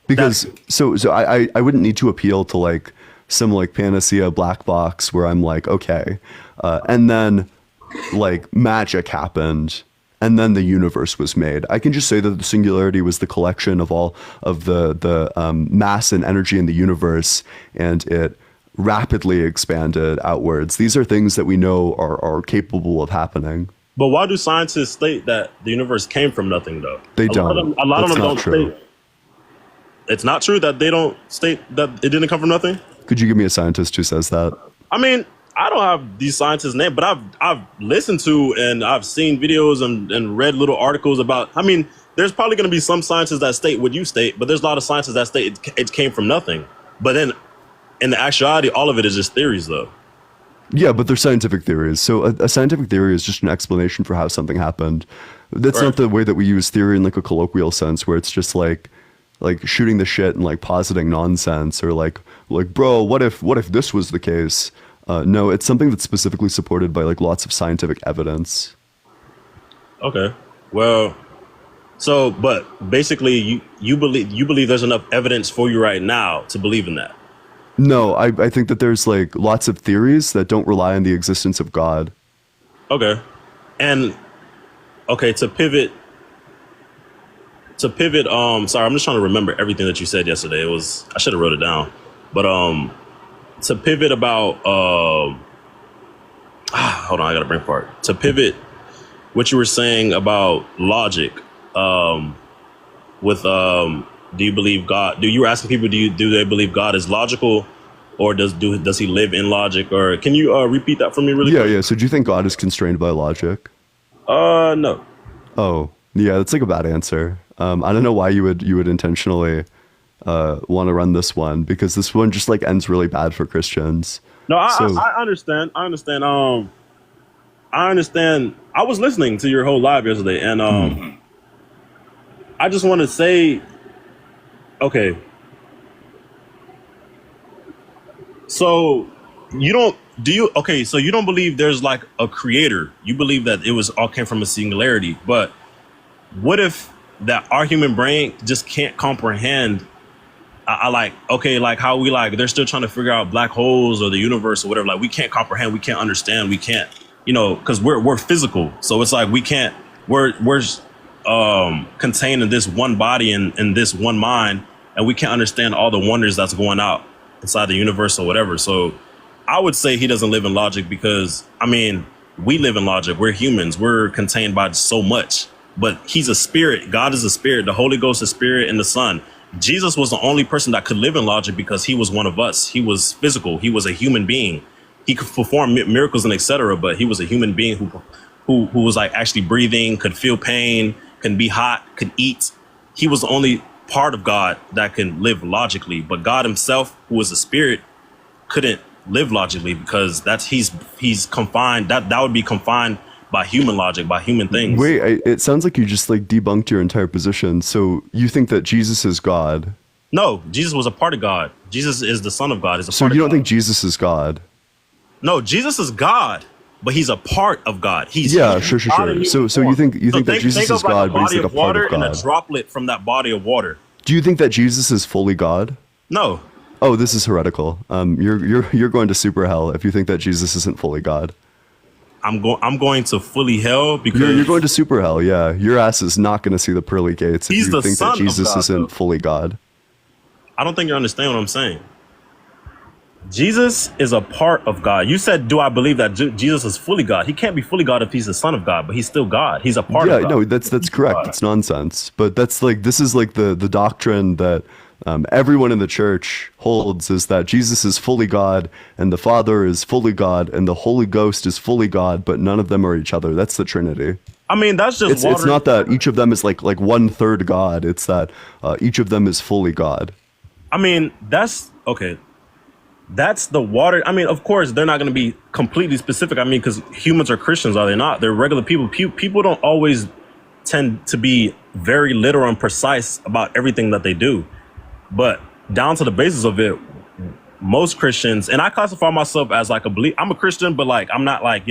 because so I wouldn't need to appeal to like some like panacea black box where I'm like, okay, and then like magic happened and then the universe was made. I can just say that the singularity was the collection of all of the mass and energy in the universe, and it rapidly expanded outwards. These are things that we know are capable of happening. But why do scientists state that the universe came from nothing, though? They don't. A lot of them don't true. state. It's not true that they don't state that it didn't come from nothing? Could you give me a scientist who says that? I mean, I don't have these scientists' names, but I've listened to and I've seen videos and read little articles about. I mean, there's probably going to be some scientists that state what you state, but there's a lot of scientists that state it came from nothing. But then, in the actuality, all of it is just theories, though. Yeah, but they're scientific theories. So a scientific theory is just an explanation for how something happened. That's not the way that we use theory in like a colloquial sense, where it's just like shooting the shit and like positing nonsense, or like bro, what if this was the case? No, it's something that's specifically supported by like lots of scientific evidence. Okay, well, so but basically, you believe there's enough evidence for you right now to believe in that. No, I think that there's like lots of theories that don't rely on the existence of God. Okay. And okay, to pivot, sorry, I'm just trying to remember everything that you said yesterday. I should have wrote it down. But to pivot about hold on, I gotta bring part. To pivot what you were saying about logic, with do you believe God? You were asking people, do they believe God is logical, or does he live in logic? Or can you repeat that for me really quick? Yeah. So do you think God is constrained by logic? No. Oh, yeah, that's like a bad answer. I don't know why you would intentionally want to run this one, because this one just like ends really bad for Christians. No, I understand. I understand. I was listening to your whole live yesterday, and I just want to say, okay, so you don't do you okay, so you don't believe there's like a creator. You believe that it was all came from a singularity. But what if that our human brain just can't comprehend I like, okay, like how we like, they're still trying to figure out black holes or the universe or whatever. Like we can't comprehend, we can't understand, we can't, because we're physical. So it's like we can't, we're contained in this one body and in this one mind, and we can't understand all the wonders that's going out inside the universe or whatever. So I would say he doesn't live in logic because, we live in logic. We're humans. We're contained by so much. But he's a spirit. God is a spirit. The Holy Ghost is spirit and the Son. Jesus was the only person that could live in logic because he was one of us. He was physical. He was a human being. He could perform miracles and etc. But he was a human being who was like actually breathing, could feel pain, can be hot, could eat. He was the only part of God that can live logically. But God himself, who was a spirit, couldn't live logically because he's confined. That would be confined by human logic, by human things. Wait, it sounds like you just like debunked your entire position. So you think that Jesus is God? No, Jesus was a part of God. Jesus is the Son of God. So you don't think Jesus is God? No, Jesus is God, but he's a part of God. Sure. So you think that Jesus is God, but he's like a part of God? And a droplet from that body of water. Do you think that Jesus is fully God? No. Oh, this is heretical. You're going to super hell if you think that Jesus isn't fully God. I'm going to fully hell because you're going to super hell. Yeah, your ass is not going to see the pearly gates if you think that Jesus isn't fully God. I don't think you understand what I'm saying. Jesus is a part of God. You said, do I believe that Jesus is fully God? He can't be fully God if he's the Son of God, but he's still God. He's a part of God. Yeah, no, that's correct. God. It's nonsense. But that's like, this is like the doctrine that everyone in the church holds, is that Jesus is fully God and the Father is fully God and the Holy Ghost is fully God, but none of them are each other. That's the Trinity. That's just it's not that each of them is like 1/3 God. It's that each of them is fully God. That's okay. That's the water. Of course, they're not going to be completely specific. Because humans are Christians, are they not? They're regular people. People don't always tend to be very literal and precise about everything that they do. But down to the basis of it, most Christians, and I classify myself as like I'm a Christian, but like I'm not like,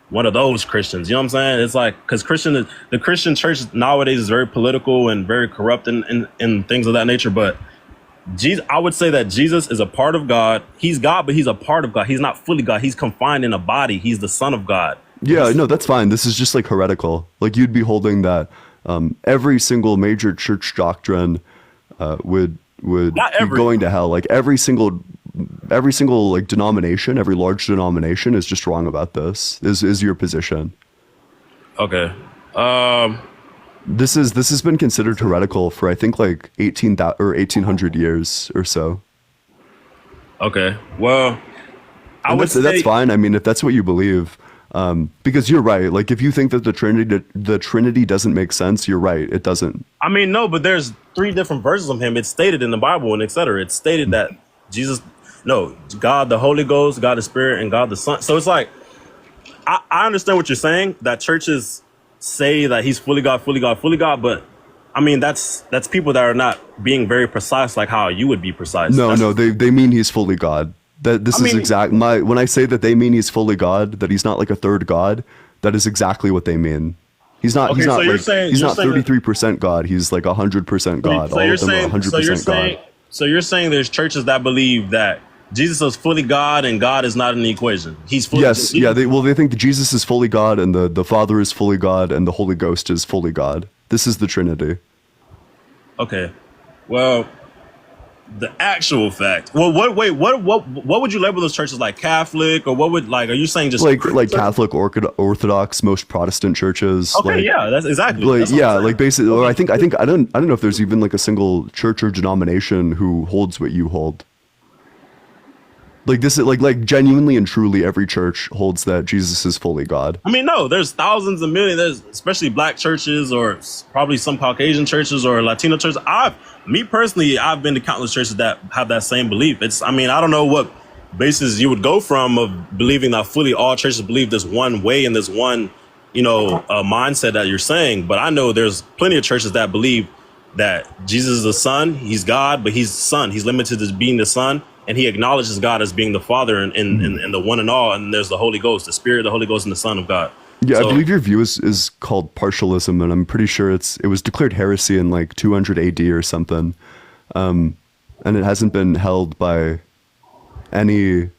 one of those Christians. You know what I'm saying? It's like, because the Christian church nowadays is very political and very corrupt and things of that nature. But I would say that Jesus is a part of God. He's God, but he's a part of God. He's not fully God. He's confined in a body. He's the Son of God. Yeah, no, that's fine. This is just like heretical. Like you'd be holding that every single major church doctrine would be going to hell. Like every single like denomination, every large denomination is just wrong about this. Is your position? Okay. This has been considered heretical for I think like 1800 years or so. Okay. Well, that's fine. If that's what you believe, because you're right. Like if you think that the Trinity doesn't make sense, you're right. It doesn't. No, but there's 3 different versions of him. It's stated in the Bible and etc. It's stated that God the Holy Ghost, God the Spirit, and God the Son. So it's like I understand what you're saying, that churches say that he's fully God, fully God, fully God, but that's people that are not being very precise like how you would be precise. No, they mean he's fully God. When I say that they mean he's fully God, that he's not like a third God, that is exactly what they mean. He's not 33% God, he's like 100% God. All of them are 100% God. So you're saying there's churches that believe that Jesus is fully God and God is not in the equation. He's fully Yes, yeah, they think that Jesus is fully God and the Father is fully God and the Holy Ghost is fully God. This is the Trinity. Okay. Well, the actual fact. Well, what would you label those churches, like Catholic, or what would, like, are you saying just like Catholic, Orthodox, most Protestant churches? Okay, yeah, that's exactly. Like basically, or I think I don't know if there's even like a single church or denomination who holds what you hold. Like this is like genuinely and truly every church holds that Jesus is fully God. No, there's thousands and millions. There's especially black churches or probably some Caucasian churches or Latino churches. I've been to countless churches that have that same belief. I don't know what basis you would go from of believing that fully all churches believe this one way and this one, mindset that you're saying. But I know there's plenty of churches that believe that Jesus is the Son. He's God, but he's Son. He's limited to being the Son, and he acknowledges God as being the Father and the one and all. And there's the Holy Ghost, the Spirit, the Holy Ghost, and the Son of God. Yeah, So, I believe your view is called partialism, and I'm pretty sure it was declared heresy in like 200 AD or something, and it hasn't been held by any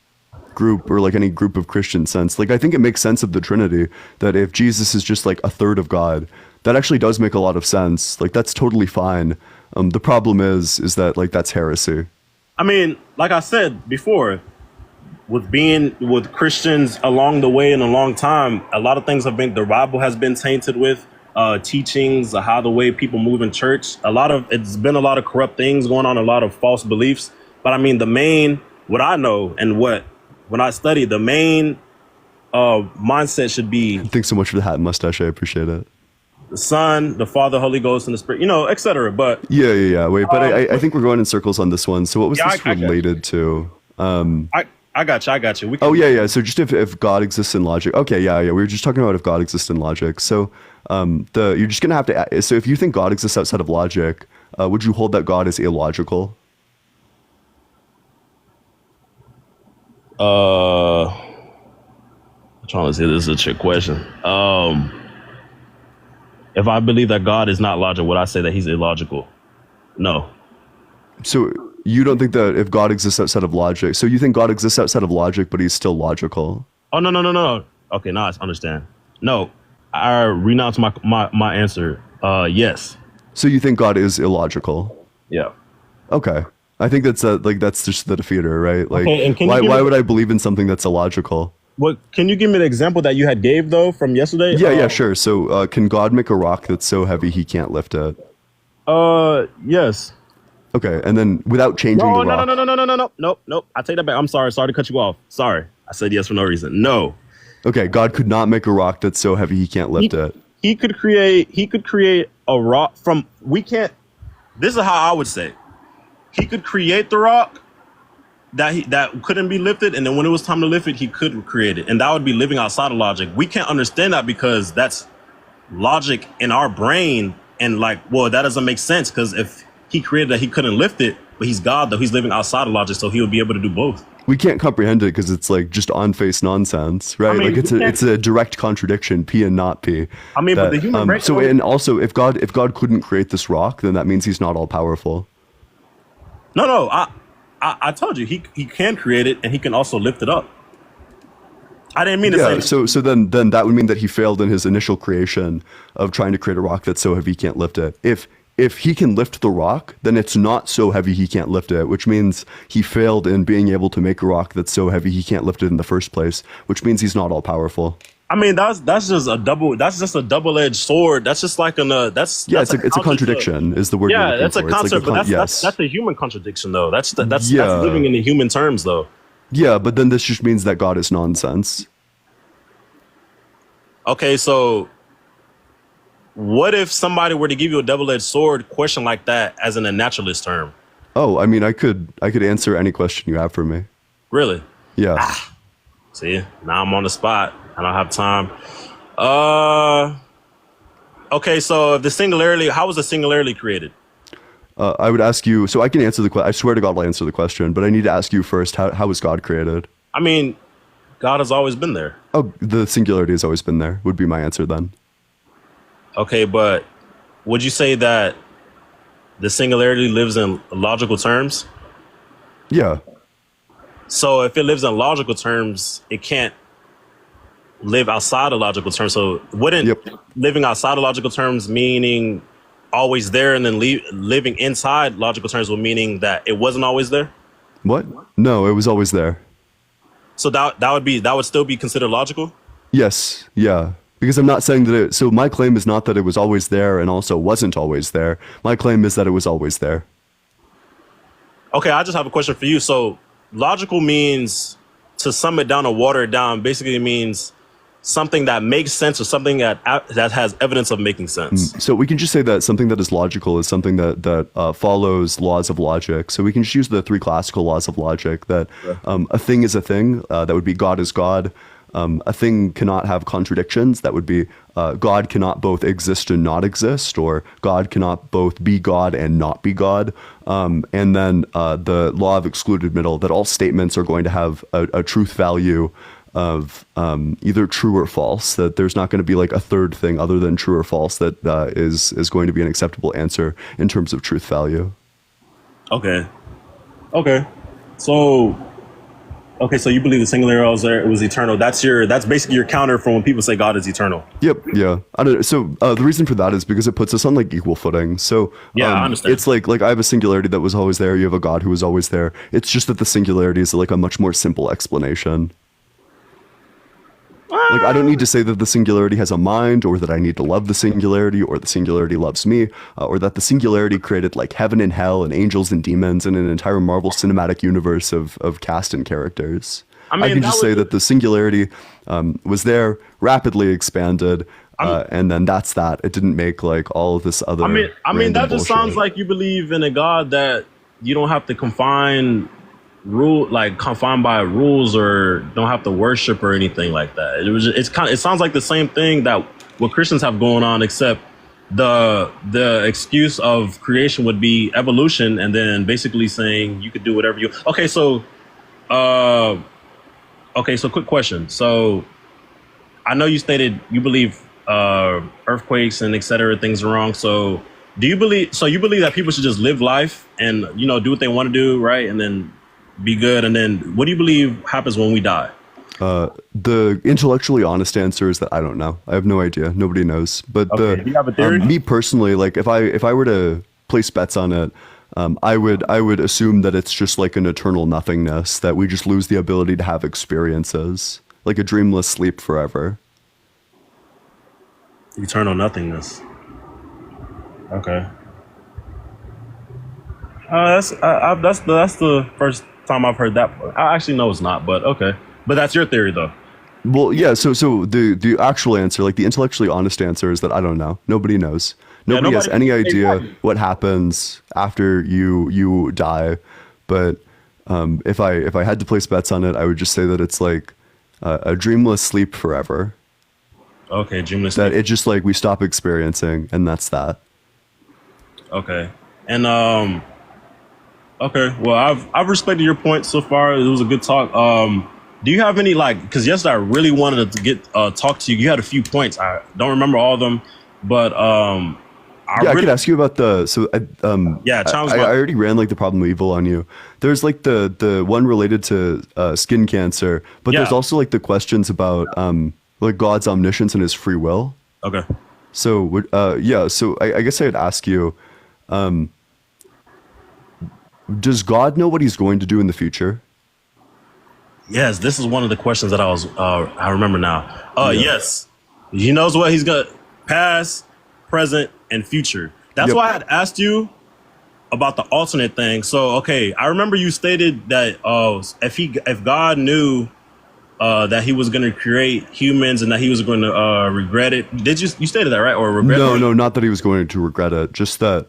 group or like any group of Christians since. Like, I think it makes sense of the Trinity that if Jesus is just like a third of God, that actually does make a lot of sense. Like, that's totally fine. The problem is that like that's heresy. I mean, like I said before, with Christians along the way in a long time, a lot of things the Bible has been tainted with teachings, how the way people move in church. It's been a lot of corrupt things going on, a lot of false beliefs. But I mean, what I know and when I study, the main mindset should be. Thanks so much for the hat and mustache. I appreciate it. The Son, the Father, Holy Ghost, and the Spirit, etc. But yeah. Wait, but I think we're going in circles on this one. So what was this I related to? I got you. Yeah. So just if God exists in logic. Okay, yeah. We were just talking about if God exists in logic. So you're just gonna have to. So if you think God exists outside of logic, would you hold that God is illogical? I'm trying to say this is a trick question. If I believe that God is not logical, would I say that he's illogical? No. So you don't think that if God exists outside of logic, so you think God exists outside of logic, but he's still logical? Oh, no. Okay, now I understand. No, I renounce my answer. Yes. So you think God is illogical? Yeah. Okay. I think that's just the defeater, right? Like, okay, and why would I believe in something that's illogical? What can you give me the example that you had gave though from yesterday? Yeah, sure. So can God make a rock that's so heavy he can't lift it? Yes. Okay, and then without changing the rock. Nope. I take that back. I'm sorry to cut you off. Sorry. I said yes for no reason. No. Okay, God could not make a rock that's so heavy he can't lift it. He could create a rock from this is how I would say. He could create the rock that couldn't be lifted, and then when it was time to lift it, he could create it. And that would be living outside of logic. We can't understand that because that's logic in our brain, and that doesn't make sense because if he created that, he couldn't lift it, but he's God, though he's living outside of logic, so he would be able to do both. We can't comprehend it because it's like just on-face nonsense, right? It's a direct contradiction, P and not P. But the human brain. So, and also, if God couldn't create this rock, then that means he's not all powerful. No, I told you he can create it and he can also lift it up. I didn't mean to say. So then that would mean that he failed in his initial creation of trying to create a rock that's so heavy he can't lift it. If he can lift the rock, then it's not so heavy he can't lift it, which means he failed in being able to make a rock that's so heavy he can't lift it in the first place, which means he's not all powerful. That's just a double-edged sword. That's just like it's a contradiction is the word. Yeah, that's a concept, but that's a human contradiction though. That's living in the human terms though. Yeah, but then this just means that God is nonsense. Okay, so what if somebody were to give you a double-edged sword question like that as in a naturalist term? Oh, I could answer any question you have for me. Really? Yeah. See, now I'm on the spot. I don't have time. Okay, so if how was the singularity created? I would ask you, so I can answer the question. I swear to God I'll answer the question, but I need to ask you first, how was God created? God has always been there. Oh, the singularity has always been there, would be my answer then. Okay, but would you say that the singularity lives in logical terms? Yeah. So if it lives in logical terms, it can't live outside of logical terms. So wouldn't living outside of logical terms meaning always there, and then living inside logical terms would meaning that it wasn't always there? What? No, it was always there. So that would still be considered logical? Yes. Yeah. Because I'm not saying that so my claim is not that it was always there and also wasn't always there. My claim is that it was always there. Okay, I just have a question for you. So logical means, to sum it down or water it down, basically means something that makes sense or something that has evidence of making sense. So we can just say that something that is logical is something that follows laws of logic. So we can just use the three classical laws of logic that a thing is a thing. That would be God is God. a thing cannot have contradictions. That would be God cannot both exist and not exist, or God cannot both be God and not be God. And then the law of excluded middle, that all statements are going to have a truth value of either true or false, that there's not going to be like a third thing other than true or false that is going to be an acceptable answer in terms of truth value. Okay. So you believe the singularity was eternal. That's basically your counter for when people say God is eternal. Yep. Yeah. I don't know. So the reason for that is because it puts us on like equal footing. So I understand. It's like I have a singularity that was always there. You have a God who was always there. It's just that the singularity is like a much more simple explanation. Like, I don't need to say that the singularity has a mind, or that I need to love the singularity, or the singularity loves me, or that the singularity created like heaven and hell and angels and demons and an entire Marvel cinematic universe of cast and characters. I can just say that the singularity was there, rapidly expanded, and then that's that. It didn't make like all of this other. I mean that just sounds like you believe in a God that you don't have to confined by rules, or don't have to worship or anything like that. It sounds like the same thing that what Christians have going on, except the excuse of creation would be evolution, and then basically saying you could do whatever you. So quick question. So I know you stated you believe earthquakes and etc. things are wrong. So you believe that people should just live life and do what they want to do, right? And then be good. And then what do you believe happens when we die? The intellectually honest answer is that I don't know. I have no idea. Nobody knows. But do you have a theory? Me personally, like if I were to place bets on it, I would assume that it's just like an eternal nothingness, that we just lose the ability to have experiences, like a dreamless sleep forever. Eternal nothingness. Okay. That's the first time I've heard that. I actually know it's not, but okay. But that's your theory, though. Well, yeah. So the actual answer, like the intellectually honest answer, is that I don't know. Nobody knows. Nobody has any idea what happens after you die. But if I had to place bets on it, I would just say that it's like a dreamless sleep forever. Okay, dreamless that sleep. It just like we stop experiencing, and that's that. Okay, and okay. Well, I've respected your point so far. It was a good talk. Do you have any because yesterday I really wanted to get talk to you. You had a few points. I don't remember all of them, but I could ask you about I already ran like the problem of evil on you. There's like the one related to skin cancer, but there's also like the questions about like God's omniscience and his free will. Okay. So so I guess I'd ask you, does God know what he's going to do in the future? Yes, this is one of the questions that I remember now. Yes, he knows what he's gonna past, present, and future. That's why I had asked you about the alternate thing. So, okay, I remember you stated that if God knew that he was going to create humans and that he was going to regret it. You stated that, right? Or regret? No, not that he was going to regret it. Just that.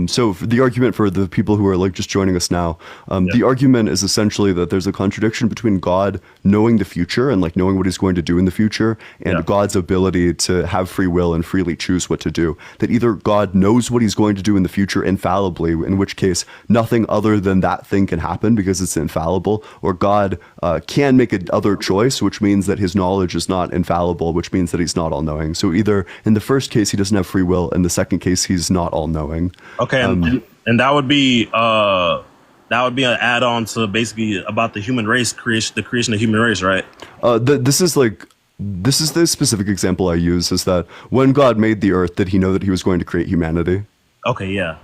So the argument for the people who are like just joining us now, the argument is essentially that there's a contradiction between God knowing the future and like knowing what he's going to do in the future, and God's ability to have free will and freely choose what to do. That either God knows what he's going to do in the future infallibly, in which case nothing other than that thing can happen because it's infallible, or God can make another choice, which means that his knowledge is not infallible, which means that he's not all-knowing. So either in the first case he doesn't have free will, in the second case he's not all-knowing. Okay, and that would be an add-on to basically about the human race the creation of the human race, right? This is the specific example I use, is that when God made the earth, did he know that he was going to create humanity? Okay, yeah,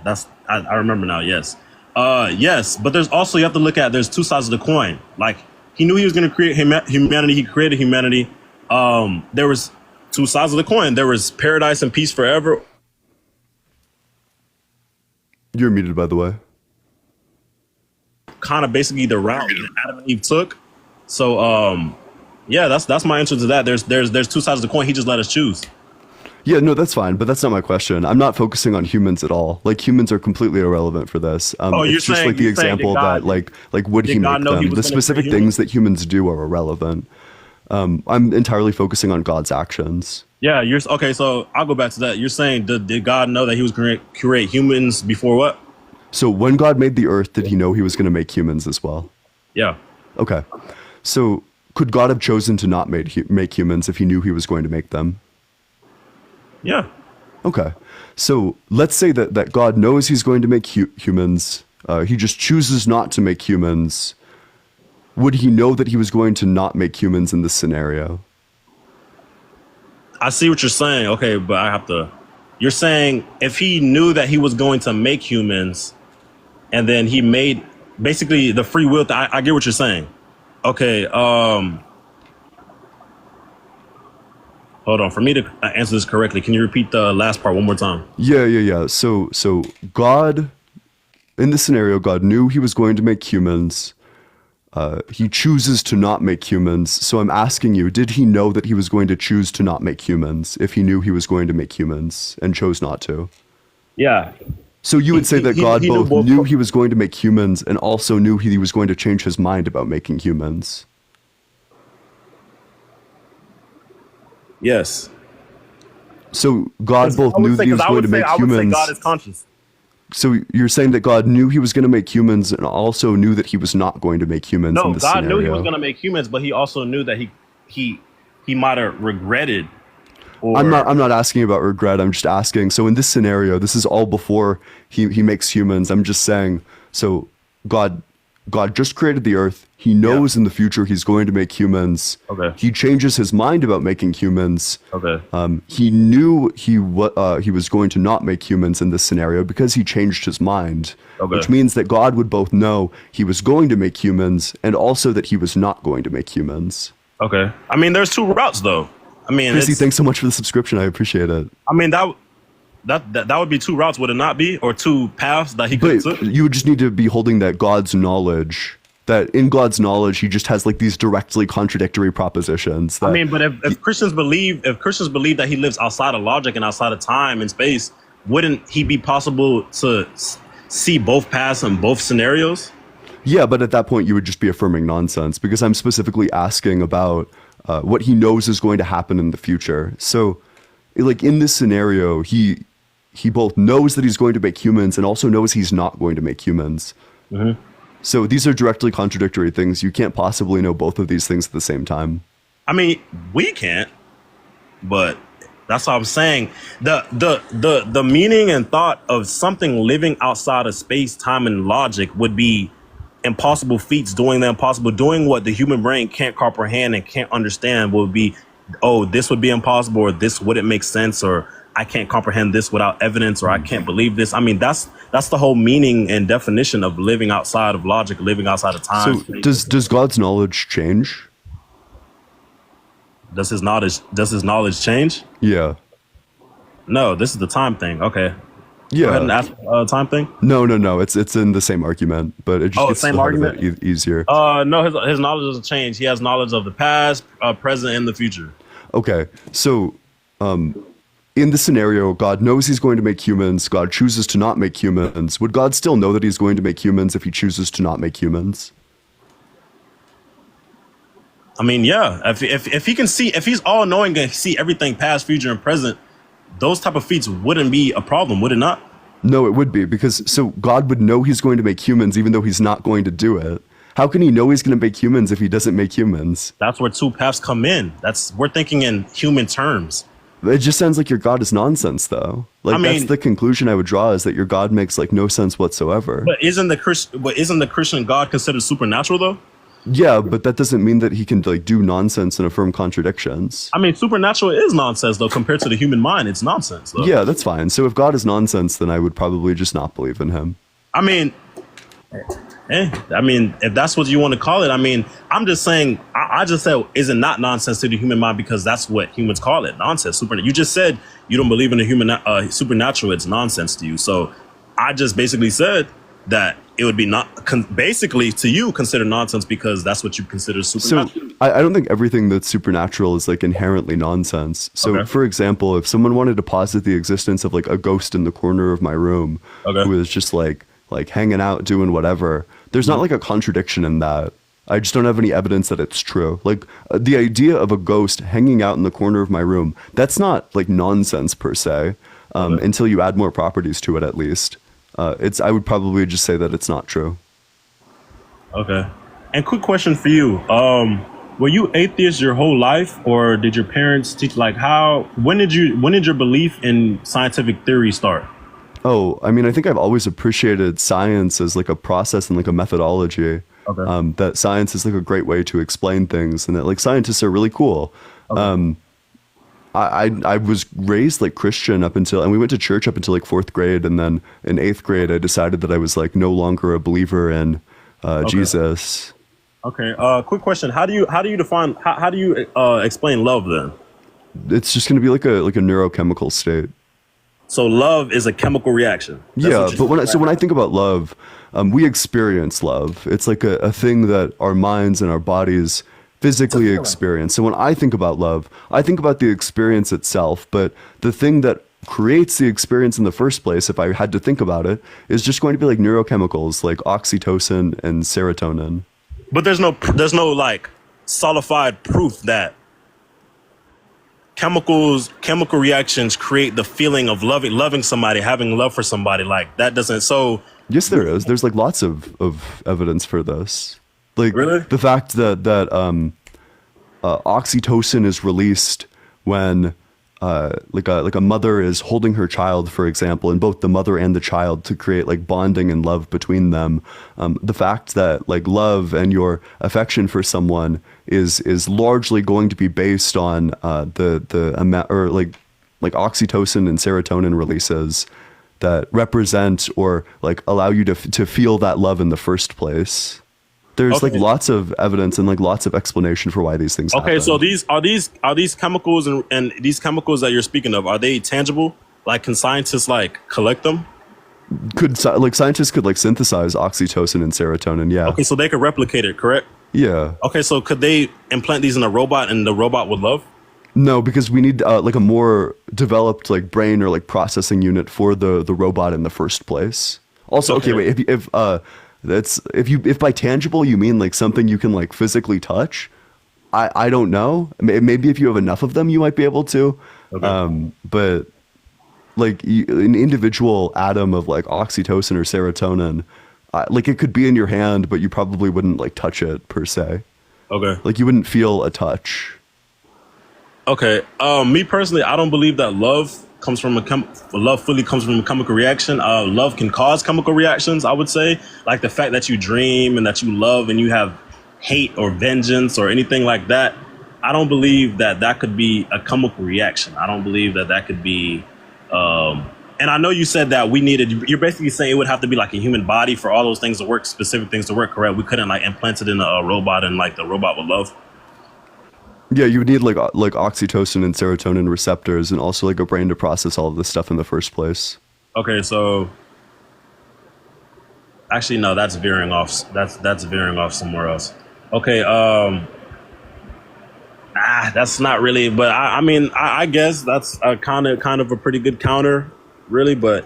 I remember now. Yes, yes, but there's also, you have to look at, there's two sides of the coin. Like, he knew he was going to create humanity. He created humanity. There was two sides of the coin. There was paradise and peace forever. You're muted, by the way. Kind of basically the route that Adam and Eve took. So, that's my answer to that. There's two sides of the coin. He just let us choose. Yeah, no, that's fine, but that's not my question. I'm not focusing on humans at all. Like, humans are completely irrelevant for this. It's just like the example that, like, would he make them? The specific things that humans do are irrelevant. I'm entirely focusing on God's actions. Yeah, you're okay. So I'll go back to that. You're saying did God know that he was going to create humans before what? So when God made the earth, did he know he was going to make humans as well? Yeah. Okay. So could God have chosen to not make humans if he knew he was going to make them? Yeah. Okay. So let's say that God knows he's going to make humans. He just chooses not to make humans. Would he know that he was going to not make humans in this scenario? I see what you're saying. Okay, but I have to. You're saying if he knew that he was going to make humans, and then he made basically the free will. I get what you're saying. Okay. Hold on. For me to answer this correctly, can you repeat the last part one more time? Yeah. So God, in this scenario, God knew he was going to make humans. He chooses to not make humans. So I'm asking you, did he know that he was going to choose to not make humans if he knew he was going to make humans and chose not to? Yeah. So you would say that God he knew both knew he was going to make humans and also knew he was going to change his mind about making humans. Yes. So God both knew that he was going to make humans. I would say God is conscious. So you're saying that God knew he was going to make humans and also knew that he was not going to make humans No, in this God scenario. knew he was going to make humans, but he also knew that he might have regretted. Or, I'm not asking about regret. I'm just asking. So in this scenario, this is all before he makes humans. I'm just saying. So God just created the earth. He knows in the future he's going to make humans. Okay. He changes his mind about making humans. Okay. He knew he was going to not make humans in this scenario because he changed his mind. Okay. Which means that God would both know he was going to make humans and also that he was not going to make humans. Okay. I mean, there's two routes though. I mean, Chrissy, thanks so much for the subscription. I appreciate it. I mean that would be two routes, would it not be, or two paths that he could But took? you would just need to be holding that God's knowledge. That in God's knowledge, he just has like these directly contradictory propositions. That, I mean, but if Christians believe that he lives outside of logic and outside of time and space, wouldn't he be possible to see both paths and both scenarios? yeah, but at that point, you would just be affirming nonsense because I'm specifically asking about what he knows is going to happen in the future. So, like in this scenario, he both knows that he's going to make humans and also knows he's not going to make humans. Mm-hmm. So these are directly contradictory things. You can't possibly know both of these things at the same time. I mean, we can't, but that's what I'm saying. The meaning and thought of something living outside of space, time, and logic would be impossible feats, doing the impossible, doing what the human brain can't comprehend and can't understand would be, oh, this would be impossible, or this wouldn't make sense, or I can't comprehend this without evidence, or I can't believe this. I mean, that's the whole meaning and definition of living outside of logic, living outside of time. So does God's knowledge change? Does his knowledge change? Yeah. No, this is the time thing. Okay. Yeah. Go ahead and ask time thing. No. It's in the same argument, but it just gets same to the heart of argument? it easier. No, his knowledge doesn't change. He has knowledge of the past, present, and the future. Okay. So, in the scenario, God knows he's going to make humans. God chooses to not make humans. Would God still know that he's going to make humans if he chooses to not make humans? I mean, yeah. If he can see, if he's all knowing and see everything past, future, and present, those type of feats wouldn't be a problem, would it not? No, it would be because so God would know he's going to make humans even though he's not going to do it. How can he know he's going to make humans if he doesn't make humans? That's where two paths come in. We're thinking in human terms. It just sounds like your God is nonsense, though. Like I mean, that's the conclusion I would draw is that your God makes like no sense whatsoever. But isn't the Christian God considered supernatural though? Yeah, but that doesn't mean that he can like do nonsense and affirm contradictions. I mean, supernatural is nonsense though compared to the human mind. It's nonsense though. Yeah, that's fine. So if God is nonsense, then I would probably just not believe in him. I mean, if that's what you want to call it, I mean, I'm just saying, I just said, is it not nonsense to the human mind because that's what humans call it, nonsense. You just said you don't believe in the human supernatural, it's nonsense to you. So I just basically said that it would be not basically to you consider nonsense because that's what you consider supernatural. So I don't think everything that's supernatural is like inherently nonsense. So Okay. for example, if someone wanted to posit the existence of like a ghost in the corner of my room Okay. who is just like hanging out doing whatever, there's not like a contradiction in that. I just don't have any evidence that it's true. Like the idea of a ghost hanging out in the corner of my room, that's not like nonsense per se, until you add more properties to it at least. I would probably just say that it's not true. Okay. And quick question for you. Were you atheist your whole life, or did your parents teach when did your belief in scientific theory start? Oh, I mean, I think I've always appreciated science as like a process and like a methodology. Okay. That science is like a great way to explain things, and that like scientists are really cool. Okay. I was raised like Christian and we went to church up until like 4th grade, and then in 8th grade I decided that I was like no longer a believer in Jesus. Okay. Quick question. How do you explain love then? It's just going to be like a neurochemical state. So love is a chemical reaction. Yeah, but when I think about love, we experience love. It's like a thing that our minds and our bodies physically experience. So when I think about love, I think about the experience itself, but the thing that creates the experience in the first place, if I had to think about it, is just going to be like neurochemicals like oxytocin and serotonin. But there's no like solidified proof that chemical reactions create the feeling of loving somebody, having love for somebody. Like that doesn't. So yes, there is. There's like lots of evidence for this. Like really? The fact that oxytocin is released when like a mother is holding her child, for example, and both the mother and the child to create like bonding and love between them. The fact that like love and your affection for someone is largely going to be based on the amount, or like oxytocin and serotonin releases that represent or like allow you to feel that love in the first place. There's like lots of evidence and like lots of explanation for why these things happen. Okay, so are these chemicals and these chemicals that you're speaking of, are they tangible? Like, can scientists like collect them? Scientists could like synthesize oxytocin and serotonin, yeah. Okay, so they could replicate it, correct? Yeah. Okay, so could they implant these in a robot and the robot would love? No, because we need like a more developed like brain or like processing unit for the robot in the first place. Also, okay, wait, if by tangible you mean like something you can like physically touch, I don't know. Maybe if you have enough of them, you might be able to. Okay. But like an individual atom of like oxytocin or serotonin, like it could be in your hand, but you probably wouldn't like touch it per se. Okay. Like you wouldn't feel a touch. Okay. Me personally, I don't believe that love fully comes from a chemical reaction. Love can cause chemical reactions, I would say. Like the fact that you dream and that you love and you have hate or vengeance or anything like that. I don't believe that could be a chemical reaction. I don't believe that could be. And I know you said that you're basically saying it would have to be like a human body for all those things to work, specific things to work, correct? We couldn't like implant it in a robot and like the robot would love. Yeah, you would need like oxytocin and serotonin receptors and also like a brain to process all of this stuff in the first place. Okay, so actually no, that's veering off. That's veering off somewhere else. Okay, that's not really, but I mean I guess that's a kind of a pretty good counter, really. But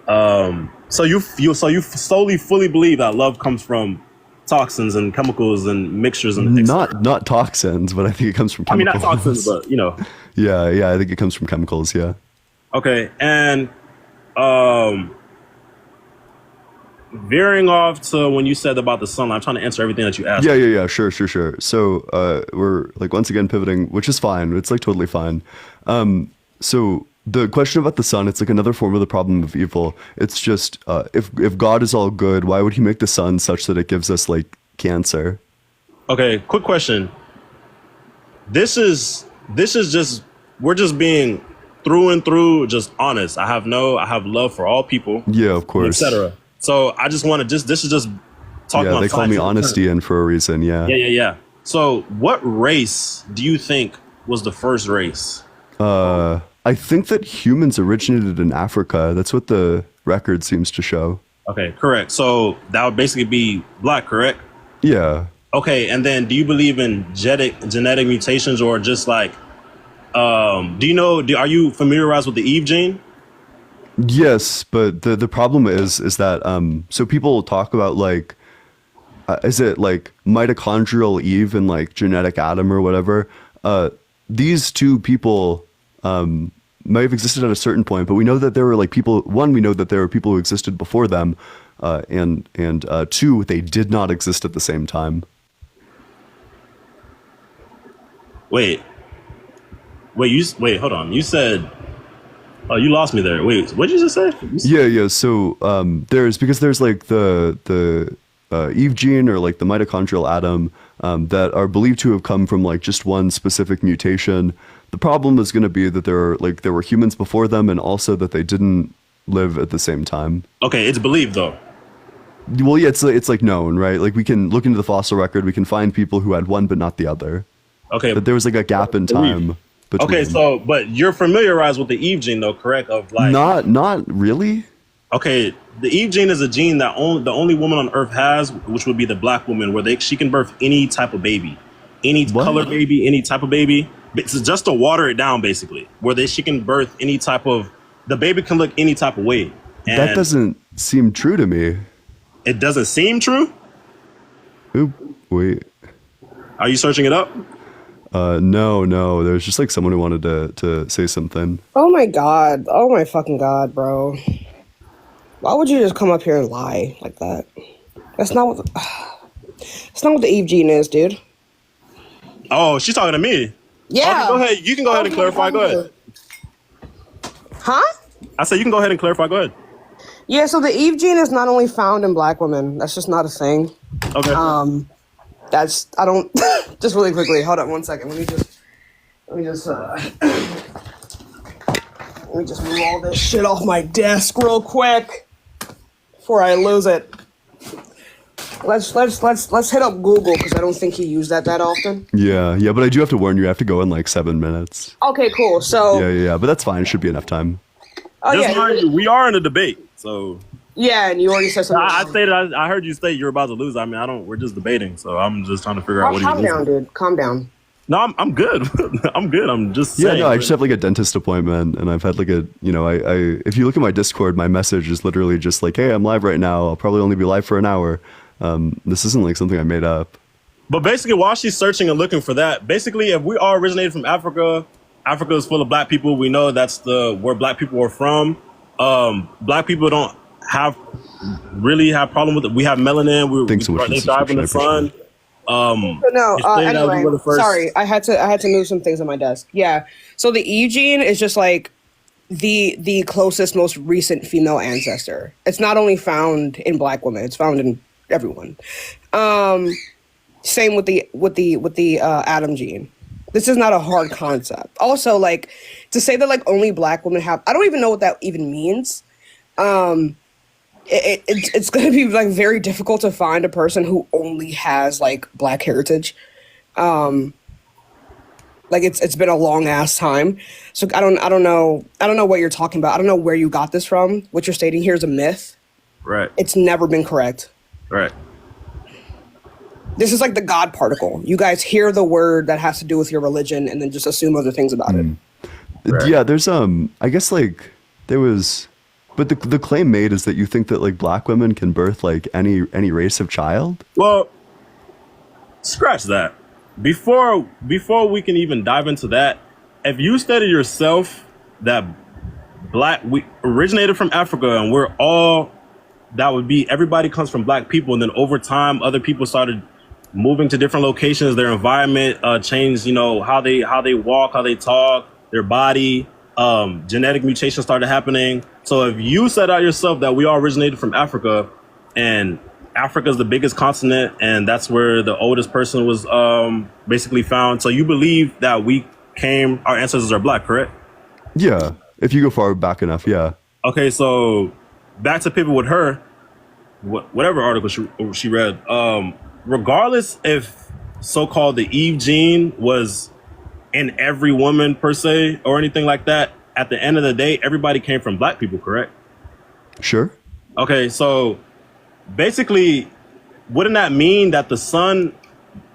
so you solely fully believe that love comes from toxins and chemicals and mixtures and not toxins, but I think it comes from chemicals. I mean, not toxins, but you know. Yeah, I think it comes from chemicals. Yeah. Okay, and veering off to when you said about the sunlight, I'm trying to answer everything that you asked. Yeah. Sure. So we're like once again pivoting, which is fine. It's like totally fine. So the question about the sun, it's like another form of the problem of evil. It's just if God is all good, why would he make the sun such that it gives us like cancer? Okay, quick question. This is just, we're just being through and through just honest. I have love for all people. Yeah, of course. Etc. So I just want to this is just talking. Yeah, they call me honesty in for a reason. Yeah. Yeah. So what race do you think was the first race? I think that humans originated in Africa. That's what the record seems to show. Okay, correct. So that would basically be black, correct? Yeah. Okay, and then do you believe in genetic mutations, or just like, are you familiarized with the Eve gene? Yes, but the problem is that so people talk about like is it like mitochondrial Eve and like genetic Adam or whatever? These two people may have existed at a certain point, but we know that there were like people. One, we know that there were people who existed before them, and two, they did not exist at the same time. Wait, hold on. You said, oh, you lost me there. Wait, what did you just say? Yeah. So there's like the Eve gene or like the mitochondrial Adam that are believed to have come from like just one specific mutation. The problem is going to be that there were humans before them, and also that they didn't live at the same time. Okay, it's believed though. Well, yeah, it's like known, right? Like we can look into the fossil record, we can find people who had one but not the other. Okay, but there was like a gap in time. Okay, so but you're familiarized with the Eve gene though, correct? Of like not really. Okay, the Eve gene is a gene that the only woman on Earth has, which would be the black woman, where she can birth any type of baby, any color baby, any type of baby. It's just to water it down, basically, where she can birth any type of, the baby can look any type of way. And that doesn't seem true to me. It doesn't seem true? Oop, wait. Are you searching it up? No. There's just like someone who wanted to say something. Oh my god. Oh my fucking god, bro. Why would you just come up here and lie like that? That's not what the Eve gene is, dude. Oh, she's talking to me. Yeah. Okay, go ahead. You can go ahead and clarify. Go ahead. Huh? I said you can go ahead and clarify. Go ahead. Yeah, so the Eve gene is not only found in black women. That's just not a thing. Okay. I don't just really quickly, hold on one second. Let me just move all this shit off my desk real quick before I lose it. Let's hit up Google because I don't think he used that often. Yeah, but I do have to warn you, I have to go in like 7 minutes. Okay, cool. So Yeah, but that's fine. It should be enough time. Just mind you, we are in a debate, so. Yeah, and you already said something. I heard you say you're about to lose. I mean, we're just debating, so I'm just trying to figure out what Calm down, dude. Calm down. No, I'm good. I'm good. I'm just saying. Yeah, no, I just have like a dentist appointment, and I've had like I if you look at my Discord, my message is literally just like, hey, I'm live right now. I'll probably only be live for an hour. This isn't like something I made up. But basically, while she's searching and looking for that, basically, if we all originated from Africa, Africa is full of black people. We know that's where black people are from. Black people don't really have problem with it. We have melanin. They thrive in the sun. Anyway, sorry, I had to move some things on my desk. Yeah, so the Eve gene is just like the closest, most recent female ancestor. It's not only found in black women; it's found in everyone. Same with the Adam gene. This is not a hard concept. Also, like to say that like only black women have, I don't even know what that even means. It's going to be like very difficult to find a person who only has like black heritage. Like it's been a long ass time. So I don't know what you're talking about. I don't know where you got this from. What you're stating here is a myth. Right. It's never been correct. Right. This is like the God particle. You guys hear the word that has to do with your religion and then just assume other things about it. Right. Yeah, there's I guess like there was, but the claim made is that you think that like black women can birth like any race of child. Well, scratch that. Before we can even dive into that, if you stated yourself that we originated from Africa and we're all, that would be everybody comes from black people, and then over time other people started moving to different locations, their environment changed, how they walk, how they talk, their body, genetic mutations started happening. So if you said out yourself that we all originated from Africa, and Africa is the biggest continent, and that's where the oldest person was basically found, so you believe that our ancestors are black, correct? Yeah, if you go far back enough, yeah. Okay, so back to pivot with her, whatever article she read, regardless if so-called the Eve gene was in every woman per se or anything like that, at the end of the day, everybody came from black people, correct? Sure. Okay, so basically, wouldn't that mean that the sun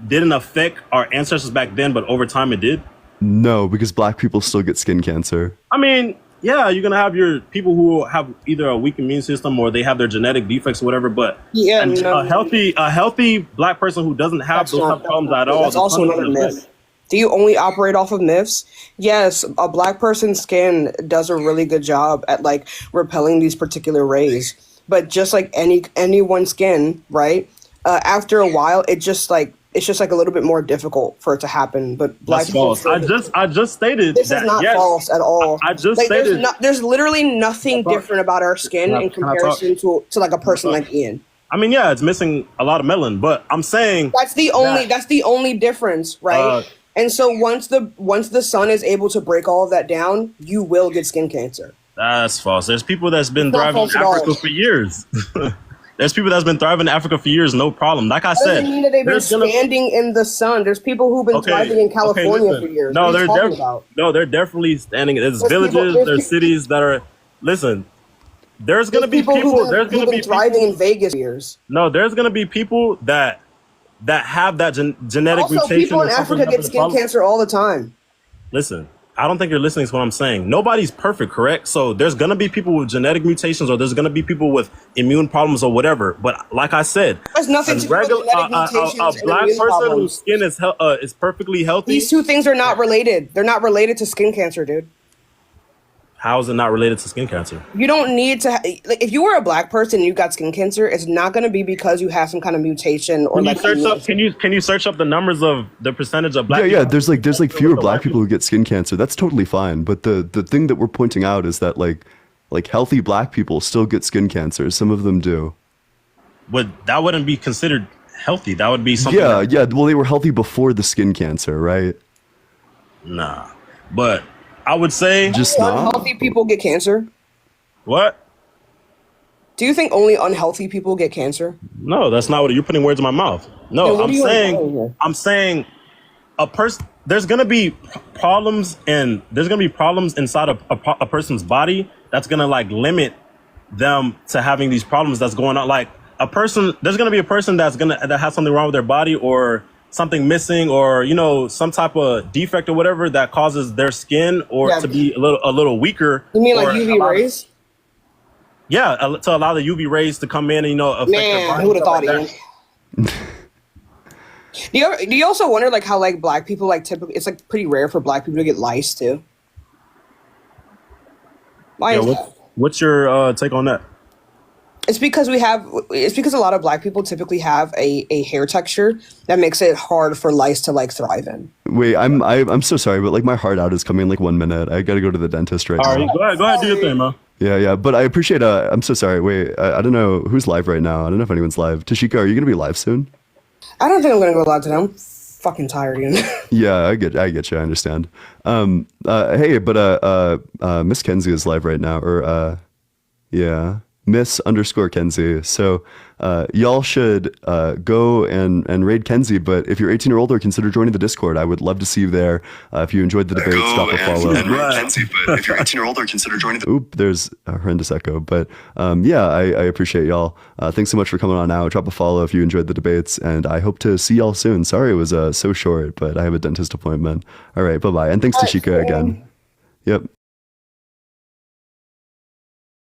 didn't affect our ancestors back then, but over time it did? No, because black people still get skin cancer. I mean, yeah, you're gonna have your people who have either a weak immune system or they have their genetic defects or whatever. But Yeah, a healthy black person who doesn't have those type of problems at all. That's also another myth. Do you only operate off of myths? Yes, a black person's skin does a really good job at like repelling these particular rays. But just like anyone's skin, right? After a while, it's just like a little bit more difficult for it to happen. But black people, I just stated this that, is not yes, false at all. I just like, stated there's literally nothing different about our skin in Can I comparison to like a person like Ian. I mean, yeah, it's missing a lot of melanin, but I'm saying That's the only difference, right? And so once the sun is able to break all of that down, you will get skin cancer. that's false. There's people that's been It's not thriving in false at all. Africa for years. There's people that's been thriving in Africa for years, no problem. Like I That said, doesn't mean that they've been there's gonna- standing in the sun. There's people who've been thriving in California listen. for years. No, What are you they're talking about? they're definitely standing. There's There's villages, people- there's cities that are. Listen, there's gonna be People people. who've There's been gonna be thriving people, in Vegas for years. no. There's gonna be people that have that genetic Also, mutation. people in or something Africa that get has a skin problem. cancer all the time. Listen, I don't think you're listening to what I'm saying. Nobody's perfect, correct? So there's gonna be people with genetic mutations, or there's gonna be people with immune problems, or whatever. But like I said, There's nothing to do with genetic mutations a and black immune person problems. whose skin is perfectly healthy. These two things are not related. They're not related to skin cancer, dude. How is it not related to skin cancer? You don't need to. Like, if you were a black person and you got skin cancer, it's not going to be because you have some kind of mutation or Can you like. search up? Can you search up the numbers of the percentage of black? Yeah, people? there's like fewer black people who get skin cancer. That's totally fine. But the thing that we're pointing out is that like healthy black people still get skin cancer. Some of them do. That wouldn't be considered healthy. That would be something. Yeah. Well, they were healthy before the skin cancer, right? Nah, but I would say Just not. Unhealthy people get cancer. what? Do you think only unhealthy people get cancer? No, that's not what you're putting words in my mouth. No, Then what I'm are you saying implying here? I'm saying a person. There's gonna be problems, and there's gonna be problems inside of a person's body that's gonna like limit them to having these problems that's going on. Like a person, there's gonna be a person that has something wrong with their body or something missing, or some type of defect or whatever that causes their skin to be a little weaker. You mean like or UV rays? Yeah, to allow the UV rays to come in and affect their Man, body. who would have stuff thought, like Ian? that. Do you also wonder like how like black people like typically it's like pretty rare for black people to get lice too? Why is that? What's your take on that? It's because a lot of black people typically have a hair texture that makes it hard for lice to like thrive in. Wait, I'm so sorry, but like my heart out is coming in like 1 minute. I gotta go to the dentist right All now. right, go ahead, do your thing, man. Yeah, but I appreciate. I'm so sorry. Wait, I don't know who's live right now. I don't know if anyone's live. Tashika, are you gonna be live soon? I don't think I'm gonna go live today. I'm fucking tired, Ian. Yeah, I get you. I understand. Hey, but Miss Kenzie is live right now, or yeah, Miss_Kenzie. So y'all should go and raid Kenzie. But if you're 18 or older, consider joining the Discord. I would love to see you there. If you enjoyed the debate, drop a follow. Kenzie, but if you're 18 or older, consider joining the. Oop, there's a horrendous echo. But yeah, I appreciate y'all. Thanks so much for coming on out. Drop a follow if you enjoyed the debates, and I hope to see y'all soon. Sorry it was so short, but I have a dentist appointment. All right, bye-bye. And thanks to Shika again. Yep.